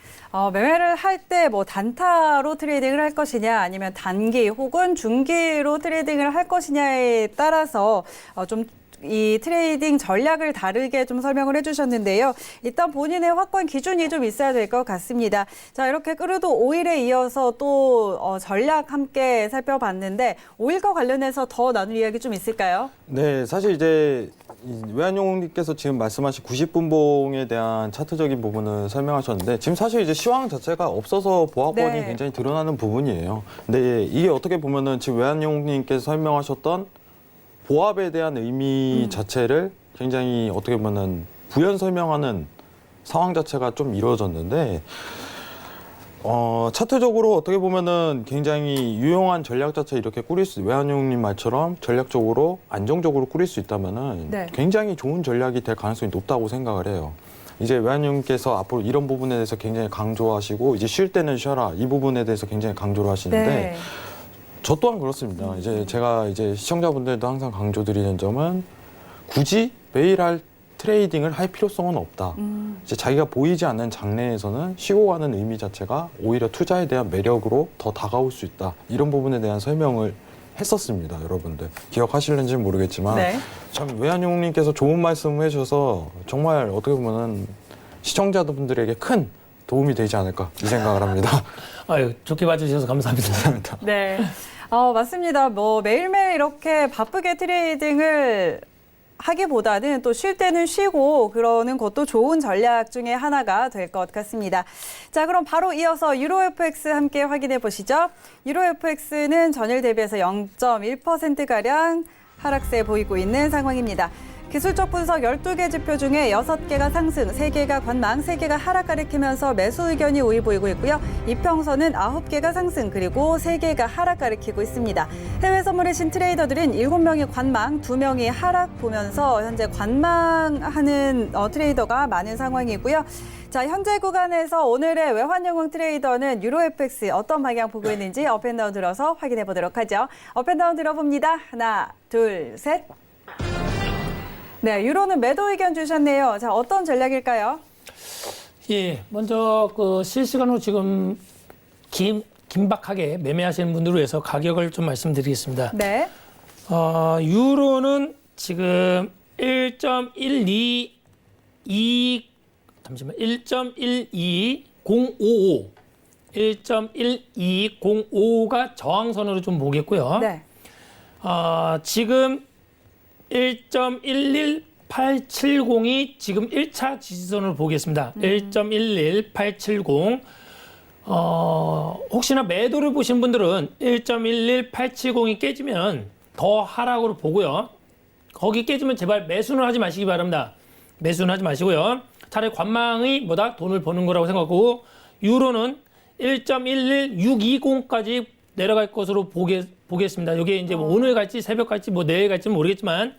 매매를 할 때 뭐 단타로 트레이딩을 할 것이냐 아니면 단기 혹은 중기로 트레이딩을 할 것이냐에 따라서 좀 이 트레이딩 전략을 다르게 좀 설명을 해주셨는데요. 일단 본인의 확고한 기준이 좀 있어야 될 것 같습니다. 자, 이렇게 그래도 5일에 이어서 또 전략 함께 살펴봤는데 5일과 관련해서 더 나눌 이야기 좀 있을까요? 네, 사실 이제 외환용님께서 지금 말씀하신 90분봉에 대한 차트적인 부분을 설명하셨는데 지금 사실 이제 시황 자체가 없어서 보합권이 네. 굉장히 드러나는 부분이에요. 근데 이게 어떻게 보면은 지금 외환용님께서 설명하셨던 보합에 대한 의미 자체를 굉장히 어떻게 보면은 부연 설명하는 상황 자체가 좀 이루어졌는데 차트적으로 어떻게 보면은 굉장히 유용한 전략 자체 이렇게 꾸릴 수 외환용님 말처럼 전략적으로 안정적으로 꾸릴 수 있다면은 네. 굉장히 좋은 전략이 될 가능성이 높다고 생각을 해요. 이제 외환용님께서 앞으로 이런 부분에 대해서 굉장히 강조하시고 이제 쉴 때는 쉬어라 이 부분에 대해서 굉장히 강조를 하시는데 네. 저 또한 그렇습니다. 이제 제가 이제 시청자분들도 항상 강조드리는 점은 굳이 매일 할 트레이딩을 할 필요성은 없다. 이제 자기가 보이지 않는 장래에서는 쉬고 가는 의미 자체가 오히려 투자에 대한 매력으로 더 다가올 수 있다. 이런 부분에 대한 설명을 했었습니다. 여러분들 기억하실는지는 모르겠지만 네. 참 외환용님께서 좋은 말씀을 해주셔서 정말 어떻게 보면은 시청자분들에게 큰 도움이 되지 않을까 이 생각을 합니다. 아유, 좋게 봐주셔서 감사합니다. 네. 맞습니다. 뭐 매일매일 이렇게 바쁘게 트레이딩을 하기보다는 또 쉴 때는 쉬고 그러는 것도 좋은 전략 중에 하나가 될 것 같습니다. 자, 그럼 바로 이어서 유로 FX 함께 확인해 보시죠. 유로 FX는 전일 대비해서 0.1%가량 하락세 보이고 있는 상황입니다. 기술적 분석 12개 지표 중에 6개가 상승, 3개가 관망, 3개가 하락 가리키면서 매수 의견이 우위 보이고 있고요. 이평선은 9개가 상승, 그리고 3개가 하락 가리키고 있습니다. 해외 선물의 신 트레이더들은 7명이 관망, 2명이 하락 보면서 현재 관망하는 트레이더가 많은 상황이고요. 자, 현재 구간에서 오늘의 외환영웅 트레이더는 유로 FX 어떤 방향 보고 있는지 업앤다운 들어서 확인해 보도록 하죠. 업앤다운 들어봅니다. 하나, 둘, 셋. 네, 유로는 매도 의견 주셨네요. 자, 어떤 전략일까요? 예, 먼저 그 실시간으로 지금 긴박하게 매매하시는 분들을 위해서 가격을 좀 말씀드리겠습니다. 네. 유로는 지금 1.12055 1.12055가 저항선으로 좀 보겠고요. 네. 지금 1.11870이 지금 1차 지지선을 보겠습니다. 1.11870. 혹시나 매도를 보신 분들은 1.11870이 깨지면 더 하락으로 보고요. 거기 깨지면 제발 매수는 하지 마시기 바랍니다. 매수는 하지 마시고요. 차라리 관망이 뭐다? 돈을 버는 거라고 생각하고, 유로는 1.11620까지 내려갈 것으로 보겠습니다. 이게 이제 뭐 오늘 갈지 새벽 갈지 뭐 내일 갈지는 모르겠지만,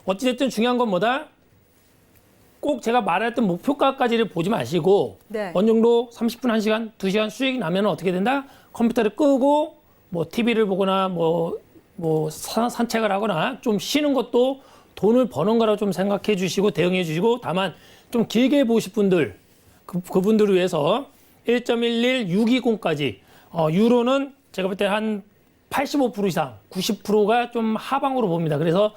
어찌됐든 중요한 건 뭐다? 꼭 제가 말했던 목표가까지를 보지 마시고, 네. 어느 정도 30분, 1시간, 2시간 수익이 나면 어떻게 된다? 컴퓨터를 끄고 뭐 TV를 보거나 뭐 산책을 하거나 좀 쉬는 것도 돈을 버는 거라고 좀 생각해 주시고 대응해 주시고, 다만 좀 길게 보실 분들, 그분들을 위해서 1.11620까지 유로는 제가 볼 때 한 85% 이상, 90%가 좀 하방으로 봅니다. 그래서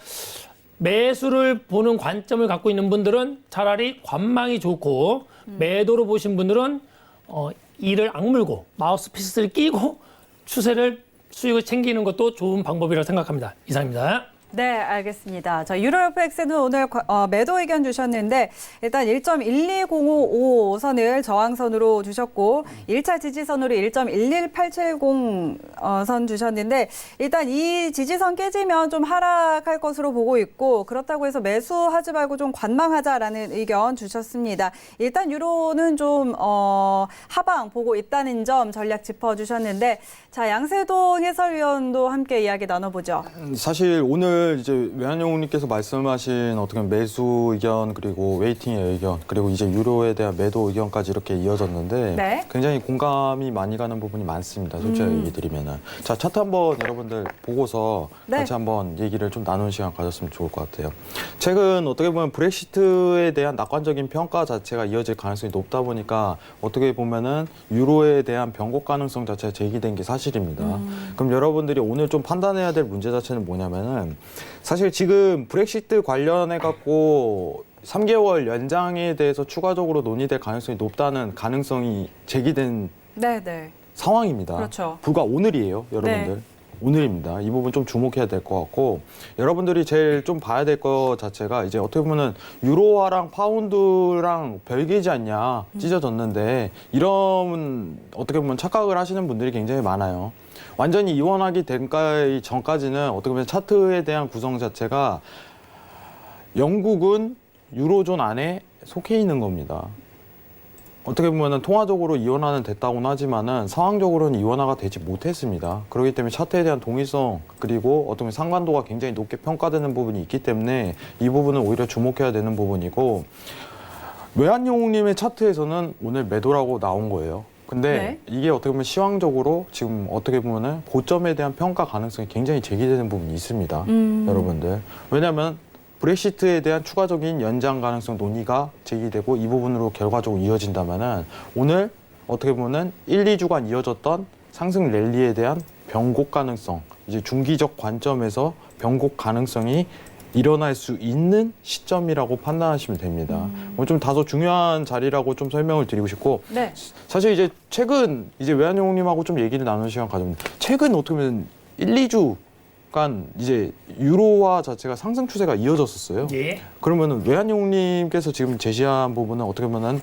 매수를 보는 관점을 갖고 있는 분들은 차라리 관망이 좋고, 매도로 보신 분들은 이를 악물고 마우스피스를 끼고 수익을 챙기는 것도 좋은 방법이라고 생각합니다. 이상입니다. 네, 알겠습니다. 자, 유로 FX는 오늘 매도 의견 주셨는데, 일단 1.12055 선을 저항선으로 주셨고, 1차 지지선으로 1.11870 선 주셨는데, 일단 이 지지선 깨지면 좀 하락할 것으로 보고 있고, 그렇다고 해서 매수하지 말고 좀 관망하자라는 의견 주셨습니다. 일단 유로는 좀 하방 보고 있다는 점 전략 짚어주셨는데, 자, 양세동 해설위원도 함께 이야기 나눠보죠. 사실 오늘 이제 외환영웅님께서 말씀하신 어떻게 보면 매수 의견, 그리고 웨이팅의 의견, 그리고 이제 유로에 대한 매도 의견까지 이렇게 이어졌는데, 네. 굉장히 공감이 많이 가는 부분이 많습니다. 솔직히 얘기 드리면은. 자, 차트 한번 여러분들 보고서 네. 같이 한번 얘기를 좀 나누는 시간 가졌으면 좋을 것 같아요. 최근 어떻게 보면 브렉시트에 대한 낙관적인 평가 자체가 이어질 가능성이 높다 보니까 어떻게 보면은 유로에 대한 변곡 가능성 자체가 제기된 게 사실입니다. 그럼 여러분들이 오늘 좀 판단해야 될 문제 자체는 뭐냐면은, 사실 지금 브렉시트 관련해 갖고 3개월 연장에 대해서 추가적으로 논의될 가능성이 높다는 가능성이 제기된 네, 네. 상황입니다. 그렇죠. 불과 오늘이에요, 여러분들. 네. 오늘입니다. 이 부분 좀 주목해야 될 것 같고, 여러분들이 제일 좀 봐야 될 것 자체가 이제 어떻게 보면은 유로화랑 파운드랑 별개지 않냐, 찢어졌는데, 이런 어떻게 보면 착각을 하시는 분들이 굉장히 많아요. 완전히 이원하기 전까지는 어떻게 보면 차트에 대한 구성 자체가 영국은 유로존 안에 속해 있는 겁니다. 어떻게 보면 통화적으로 이원화는 됐다고는 하지만은 상황적으로는 이원화가 되지 못했습니다. 그렇기 때문에 차트에 대한 동일성, 그리고 어떻게 보면 상관도가 굉장히 높게 평가되는 부분이 있기 때문에 이 부분은 오히려 주목해야 되는 부분이고, 외환영웅님의 차트에서는 오늘 매도라고 나온 거예요. 근데 네. 이게 어떻게 보면 시황적으로 지금 어떻게 보면은 고점에 대한 평가 가능성이 굉장히 제기되는 부분이 있습니다. 여러분들. 왜냐하면 브렉시트에 대한 추가적인 연장 가능성 논의가 제기되고 이 부분으로 결과적으로 이어진다면은 오늘 어떻게 보면은 1, 2주간 이어졌던 상승 랠리에 대한 변곡 가능성, 이제 중기적 관점에서 변곡 가능성이 일어날 수 있는 시점이라고 판단하시면 됩니다. 좀 다소 중요한 자리라고 좀 설명을 드리고 싶고, 네. 사실 이제 최근 이제 외환영웅님하고 좀 얘기를 나누는 시간 가졌는데, 최근 어떻게 보면 1, 2주 그러니까 이제 유로화 자체가 상승 추세가 이어졌었어요. 예. 그러면은 외환용님께서 지금 제시한 부분은 어떻게 보면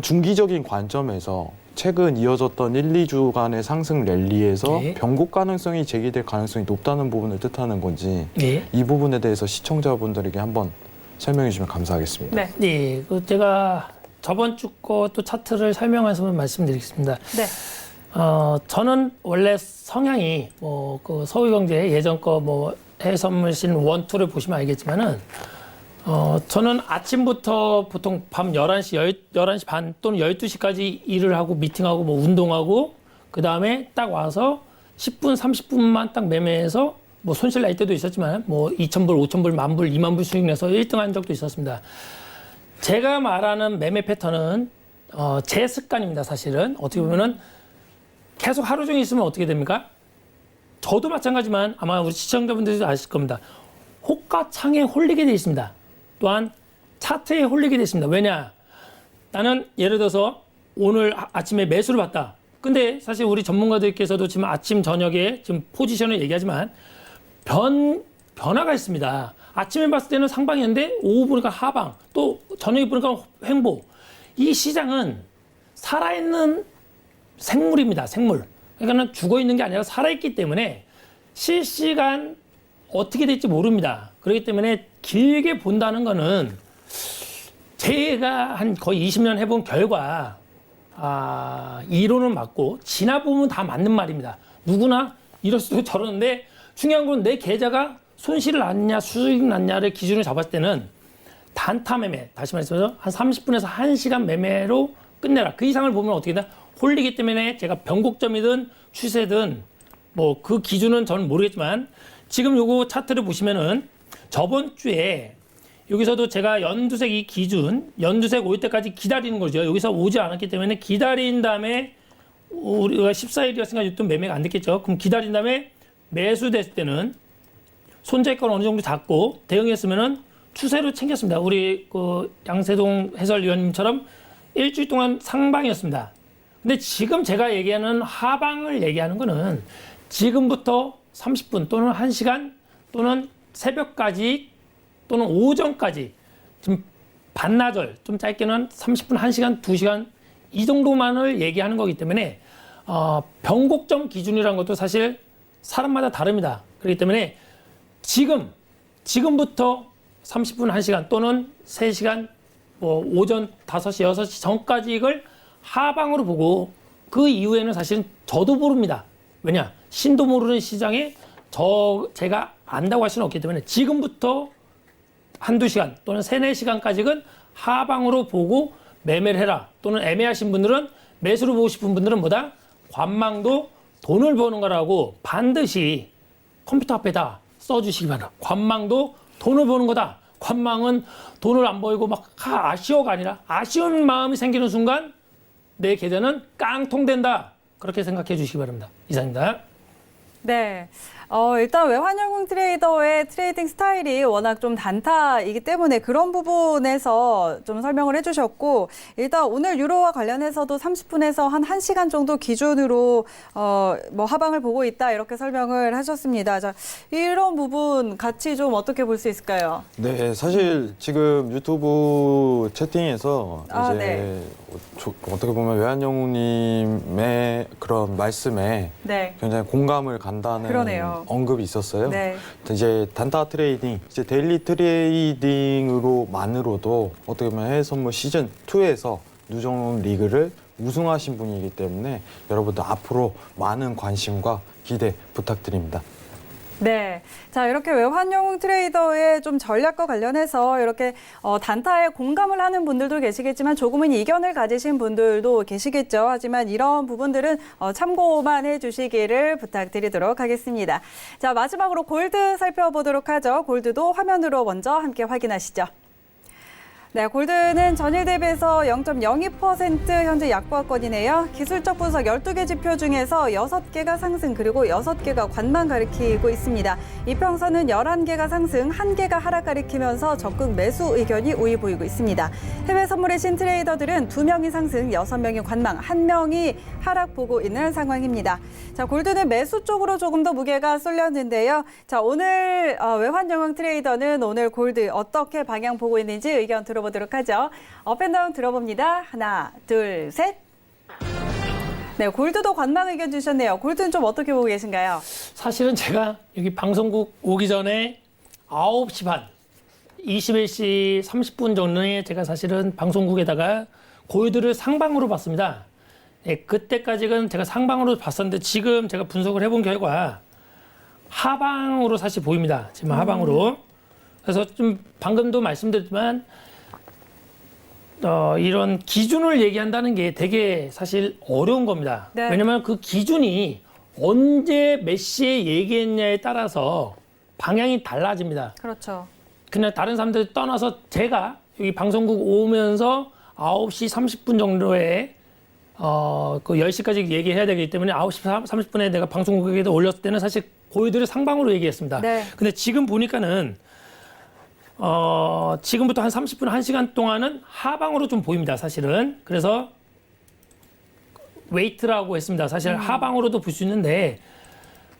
중기적인 관점에서 최근 이어졌던 1, 2주간의 상승 랠리에서 예. 변곡 가능성이 제기될 가능성이 높다는 부분을 뜻하는 건지 예. 이 부분에 대해서 시청자분들에게 한번 설명해 주시면 감사하겠습니다. 네. 예. 그 제가 저번 주 거 또 차트를 설명해서 말씀드리겠습니다. 네. 저는 원래 성향이 그 서울경제 예전 거 해외선물신 1, 2를 보시면 알겠지만은 저는 아침부터 보통 밤 11시 반 또는 12시까지 일을 하고 미팅하고 운동하고 그다음에 딱 와서 10분, 30분만 딱 매매해서 손실 날 때도 있었지만 2,000불, 5,000불, 10,000불, 20,000불 수익 내서 1등 한 적도 있었습니다. 제가 말하는 매매 패턴은 제 습관입니다. 사실은 어떻게 보면은 계속 하루 종일 있으면 어떻게 됩니까? 저도 마찬가지지만 아마 우리 시청자분들도 아실 겁니다. 호가창에 홀리게 돼 있습니다. 또한 차트에 홀리게 돼 있습니다. 왜냐? 나는 예를 들어서 오늘 아침에 매수를 봤다. 근데 사실 우리 전문가들께서도 지금 아침 저녁에 지금 포지션을 얘기하지만 변화가 있습니다. 아침에 봤을 때는 상방이었는데 오후 보니까 하방, 또 저녁에 보니까 횡보. 이 시장은 살아있는 생물입니다. 생물. 그러니까 죽어 있는 게 아니라 살아있기 때문에 실시간 어떻게 될지 모릅니다. 그렇기 때문에 길게 본다는 거는 제가 한 거의 20년 해본 결과 이론은 맞고 지나보면 다 맞는 말입니다. 누구나 이럴 수도 저러는데 중요한 건 내 계좌가 손실을 났냐 수익 났냐를 기준으로 잡았을 때는 단타 매매, 다시 말해서 한 30분에서 1시간 매매로 끝내라. 그 이상을 보면 어떻게 되나? 홀리기 때문에 제가 변곡점이든 추세든 그 기준은 저는 모르겠지만 지금 요거 차트를 보시면은 저번 주에 여기서도 제가 연두색 이 기준, 연두색 올 때까지 기다리는 거죠. 여기서 오지 않았기 때문에 기다린 다음에 우리가 14일이었으니까 유통 매매가 안 됐겠죠. 그럼 기다린 다음에 매수됐을 때는 손절가를 어느 정도 잡고 대응했으면은 추세로 챙겼습니다. 우리 그 양세동 해설위원님처럼 일주일 동안 상방이었습니다. 근데 지금 제가 얘기하는 하방을 얘기하는 거는 지금부터 30분 또는 1시간 또는 새벽까지 또는 오전까지 지금 반나절 좀 짧게는 30분, 1시간, 2시간 이 정도만을 얘기하는 거기 때문에 변곡점 기준이라는 것도 사실 사람마다 다릅니다. 그렇기 때문에 지금부터 30분, 1시간 또는 3시간 오전 5시, 6시 전까지 이걸 하방으로 보고 그 이후에는 사실은 저도 모릅니다. 왜냐? 신도 모르는 시장에 제가 안다고 할 수는 없기 때문에 지금부터 한두 시간 또는 3, 4시간까지는 하방으로 보고 매매를 해라. 또는 애매하신 분들은 매수로 보고 싶은 분들은 뭐다? 관망도 돈을 버는 거라고 반드시 컴퓨터 앞에다 써주시기 바랍니다. 관망도 돈을 버는 거다. 관망은 돈을 안 벌고 막 아쉬워가 아니라 아쉬운 마음이 생기는 순간 내 계좌는 깡통된다. 그렇게 생각해 주시기 바랍니다. 이상입니다. 네. 일단 외환영웅 트레이더의 트레이딩 스타일이 워낙 좀 단타이기 때문에 그런 부분에서 좀 설명을 해주셨고, 일단 오늘 유로와 관련해서도 30분에서 한 1시간 정도 기준으로 하방을 보고 있다 이렇게 설명을 하셨습니다. 자, 이런 부분 같이 좀 어떻게 볼 수 있을까요? 네, 사실 지금 유튜브 채팅에서 이제 네. 어떻게 보면 외환영웅님의 그런 말씀에 네. 굉장히 공감을 간다는 그러네요. 언급이 있었어요. 네. 이제 단타 트레이딩, 이제 데일리 트레이딩으로만으로도 어떻게 보면 해외 선물 시즌 2에서 누적 리그를 우승하신 분이기 때문에 여러분들 앞으로 많은 관심과 기대 부탁드립니다. 네. 자, 이렇게 외환영웅 트레이더의 좀 전략과 관련해서 이렇게 단타에 공감을 하는 분들도 계시겠지만 조금은 이견을 가지신 분들도 계시겠죠. 하지만 이런 부분들은 참고만 해주시기를 부탁드리도록 하겠습니다. 자, 마지막으로 골드 살펴보도록 하죠. 골드도 화면으로 먼저 함께 확인하시죠. 네, 골드는 전일 대비해서 0.02% 현재 약보합권이네요. 기술적 분석 12개 지표 중에서 6개가 상승 그리고 6개가 관망 가리키고 있습니다. 이평선은 11개가 상승, 1개가 하락 가리키면서 적극 매수 의견이 우위 보이고 있습니다. 해외 선물의 신 트레이더들은 2명이 상승, 6명이 관망, 1명이 하락 보고 있는 상황입니다. 자, 골드는 매수 쪽으로 조금 더 무게가 쏠렸는데요. 자, 오늘 외환 영역 트레이더는 오늘 골드 어떻게 방향 보고 있는지 의견 들어보도록 하죠. 업앤다운 들어봅니다. 하나, 둘, 셋. 네, 골드도 관망 의견 주셨네요. 골드는 좀 어떻게 보고 계신가요? 사실은 제가 여기 방송국 오기 전에 9시 반, 21시 30분 전에 제가 사실은 방송국에다가 골드를 상방으로 봤습니다. 네, 그때까지는 제가 상방으로 봤었는데 지금 제가 분석을 해본 결과 하방으로 사실 보입니다. 지금 하방으로. 그래서 좀 방금도 말씀드렸지만 이런 기준을 얘기한다는 게 되게 사실 어려운 겁니다. 네. 왜냐하면 그 기준이 언제 몇 시에 얘기했냐에 따라서 방향이 달라집니다. 그렇죠. 그냥 다른 사람들 떠나서 제가 여기 방송국 오면서 9시 30분 정도에 그 10시까지 얘기해야 되기 때문에 9시 30분에 내가 방송국에도 올렸을 때는 사실 골드를 상방으로 얘기했습니다. 네. 근데 지금 보니까는 지금부터 한 30분, 1시간 동안은 하방으로 좀 보입니다, 사실은. 그래서 웨이트라고 했습니다. 사실 하방으로도 볼 수 있는데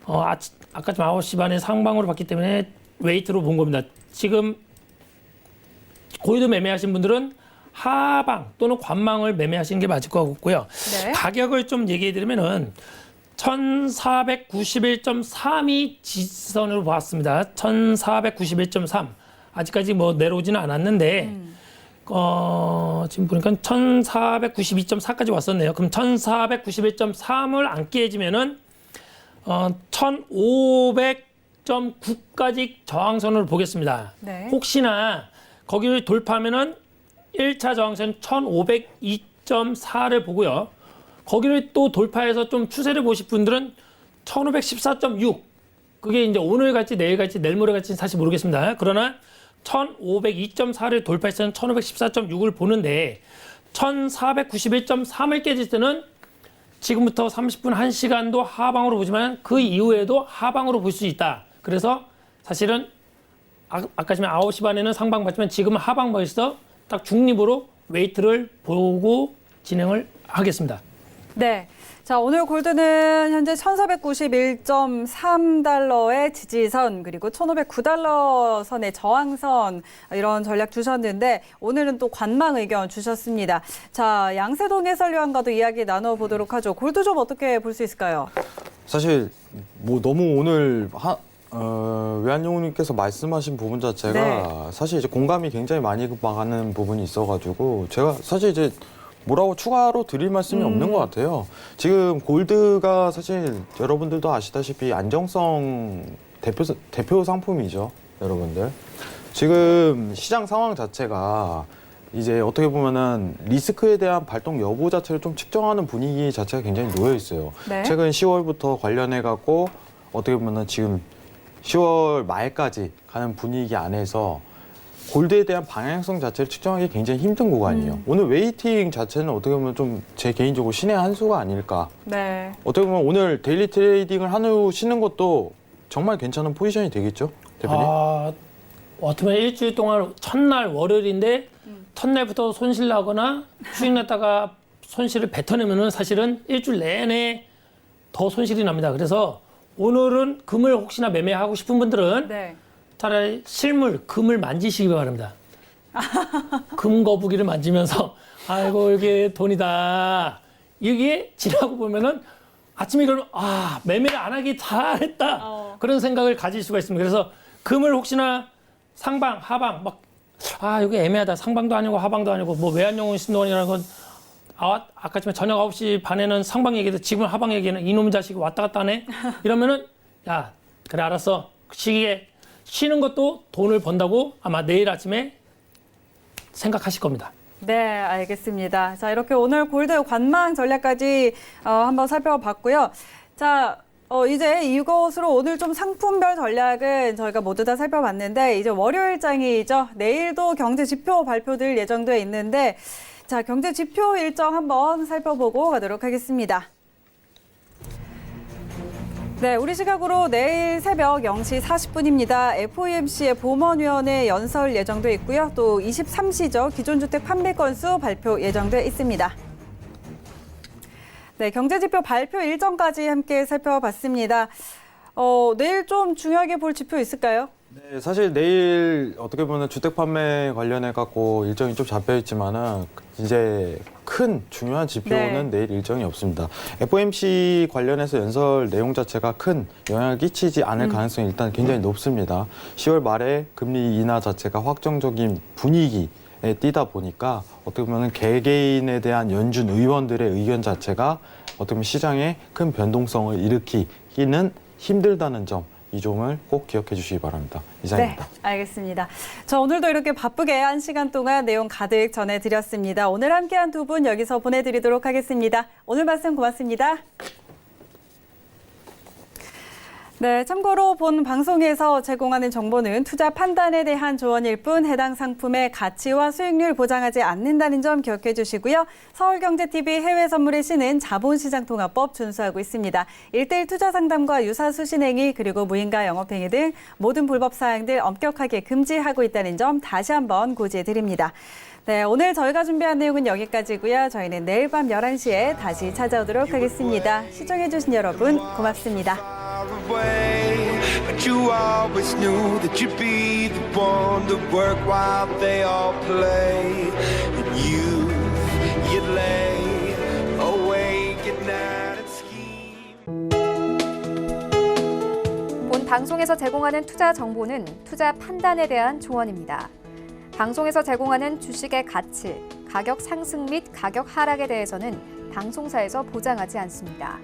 아까 좀 9시 반에 상방으로 봤기 때문에 웨이트로 본 겁니다. 지금 골드 매매하신 분들은 하방 또는 관망을 매매하시는 게 맞을 것 같고요. 네. 가격을 좀 얘기해 드리면은 1491.3이 지지선으로 봤습니다. 1491.3. 아직까지 뭐 내려오지는 않았는데 지금 보니까 1492.4까지 왔었네요. 그럼 1491.3을 안 깨지면은 1500.9까지 저항선을 보겠습니다. 네. 혹시나 거기를 돌파하면은 1차 저항선 1502.4를 보고요. 거기를 또 돌파해서 좀 추세를 보실 분들은 1514.6. 그게 이제 오늘 갈지 내일 갈지 내일 모레 갈지는 사실 모르겠습니다. 그러나 1502.4를 돌파해서는 1514.6을 보는데 1491.3을 깨질 때는 지금부터 30분 1시간도 하방으로 보지만 그 이후에도 하방으로 볼 수 있다. 그래서 사실은 아까 지금 9시 반에는 상방 봤지만 지금은 하방 벌써 딱 중립으로 웨이트를 보고 진행을 하겠습니다. 네. 자, 오늘 골드는 현재 1491.3달러의 지지선 그리고 1509달러 선의 저항선 이런 전략 주셨는데 오늘은 또 관망 의견 주셨습니다. 자, 양세동 해설위원과도 이야기 나눠보도록 하죠. 골드 좀 어떻게 볼 수 있을까요? 사실 뭐 너무 오늘 외환용우님께서 말씀하신 부분 자체가 네. 사실 이제 공감이 굉장히 많이 가는 부분이 있어가지고 제가 사실 이제 뭐라고 추가로 드릴 말씀이 없는 것 같아요. 지금 골드가 사실 여러분들도 아시다시피 안정성 대표 상품이죠, 여러분들. 지금 시장 상황 자체가 이제 어떻게 보면은 리스크에 대한 발동 여부 자체를 좀 측정하는 분위기 자체가 굉장히 놓여 있어요. 네. 최근 10월부터 관련해 갖고 어떻게 보면은 지금 10월 말까지 가는 분위기 안에서 골드에 대한 방향성 자체를 측정하기 굉장히 힘든 구간이에요. 오늘 웨이팅 자체는 어떻게 보면 좀 제 개인적으로 신의 한 수가 아닐까. 네. 어떻게 보면 오늘 데일리 트레이딩을 한 후 쉬는 것도 정말 괜찮은 포지션이 되겠죠, 대표님? 어떻게 보면 일주일 동안 첫날 월요일인데 첫날부터 손실 나거나 수익 났다가 손실을 뱉어내면은 사실은 일주일 내내 더 손실이 납니다. 그래서 오늘은 금을 혹시나 매매하고 싶은 분들은 네. 차라리 실물, 금을 만지시기 바랍니다. 금 거북이를 만지면서 아이고 이게 돈이다. 이게 지나고 보면은 아침에 일어나면 매매를 안 하기 잘했다. 그런 생각을 가질 수가 있습니다. 그래서 금을 혹시나 상방, 하방 여기 애매하다. 상방도 아니고 하방도 아니고 뭐 외환용은 신동원이라는 건 아까 저녁 9시 반에는 상방 얘기도 지금 하방 얘기는 이놈 자식이 왔다 갔다 하네. 이러면은 야 그래 알았어. 그 시기에 쉬는 것도 돈을 번다고 아마 내일 아침에 생각하실 겁니다. 네, 알겠습니다. 자, 이렇게 오늘 골드 관망 전략까지 한번 살펴봤고요. 자, 이제 이것으로 오늘 좀 상품별 전략은 저희가 모두 다 살펴봤는데 이제 월요일장이죠. 내일도 경제 지표 발표될 예정돼 있는데 자, 경제 지표 일정 한번 살펴보고 가도록 하겠습니다. 네, 우리 시각으로 내일 새벽 0시 40분입니다. FOMC의 봄원위원회 연설 예정돼 있고요. 또 23시죠. 기존주택 판매 건수 발표 예정돼 있습니다. 네, 경제지표 발표 일정까지 함께 살펴봤습니다. 내일 좀 중요하게 볼 지표 있을까요? 네, 사실 내일 어떻게 보면 주택 판매 관련해 갖고 일정이 좀 잡혀 있지만은 이제 큰 중요한 지표는 내일 일정이 없습니다. FOMC 관련해서 연설 내용 자체가 큰 영향을 끼치지 않을 가능성이 일단 굉장히 높습니다. 10월 말에 금리 인하 자체가 확정적인 분위기에 띄다 보니까 어떻게 보면 개개인에 대한 연준 의원들의 의견 자체가 어떻게 보면 시장에 큰 변동성을 일으키기는 힘들다는 점, 이 점을 꼭 기억해 주시기 바랍니다. 이상입니다. 네, 알겠습니다. 저 오늘도 이렇게 바쁘게 1시간 동안 내용 가득 전해드렸습니다. 오늘 함께한 두 분 여기서 보내드리도록 하겠습니다. 오늘 말씀 고맙습니다. 네, 참고로 본 방송에서 제공하는 정보는 투자 판단에 대한 조언일 뿐 해당 상품의 가치와 수익률 보장하지 않는다는 점 기억해 주시고요. 서울경제TV 해외선물의 시는 자본시장통합법 준수하고 있습니다. 1:1 투자 상담과 유사수 신행위 그리고 무인가 영업행위 등 모든 불법 사항들 엄격하게 금지하고 있다는 점 다시 한번 고지해 드립니다. 네, 오늘 저희가 준비한 내용은 여기까지고요. 저희는 내일 밤 11시에 다시 찾아오도록 하겠습니다. 시청해 주신 여러분 고맙습니다. But you always knew that you'd be the one to work while they all play. And you'd lay awake at night and scheme. 본 방송에서 제공하는 투자 정보는 투자 판단에 대한 조언입니다. 방송에서 제공하는 주식의 가치, 가격 상승 및 가격 하락에 대해서는 방송사에서 보장하지 않습니다.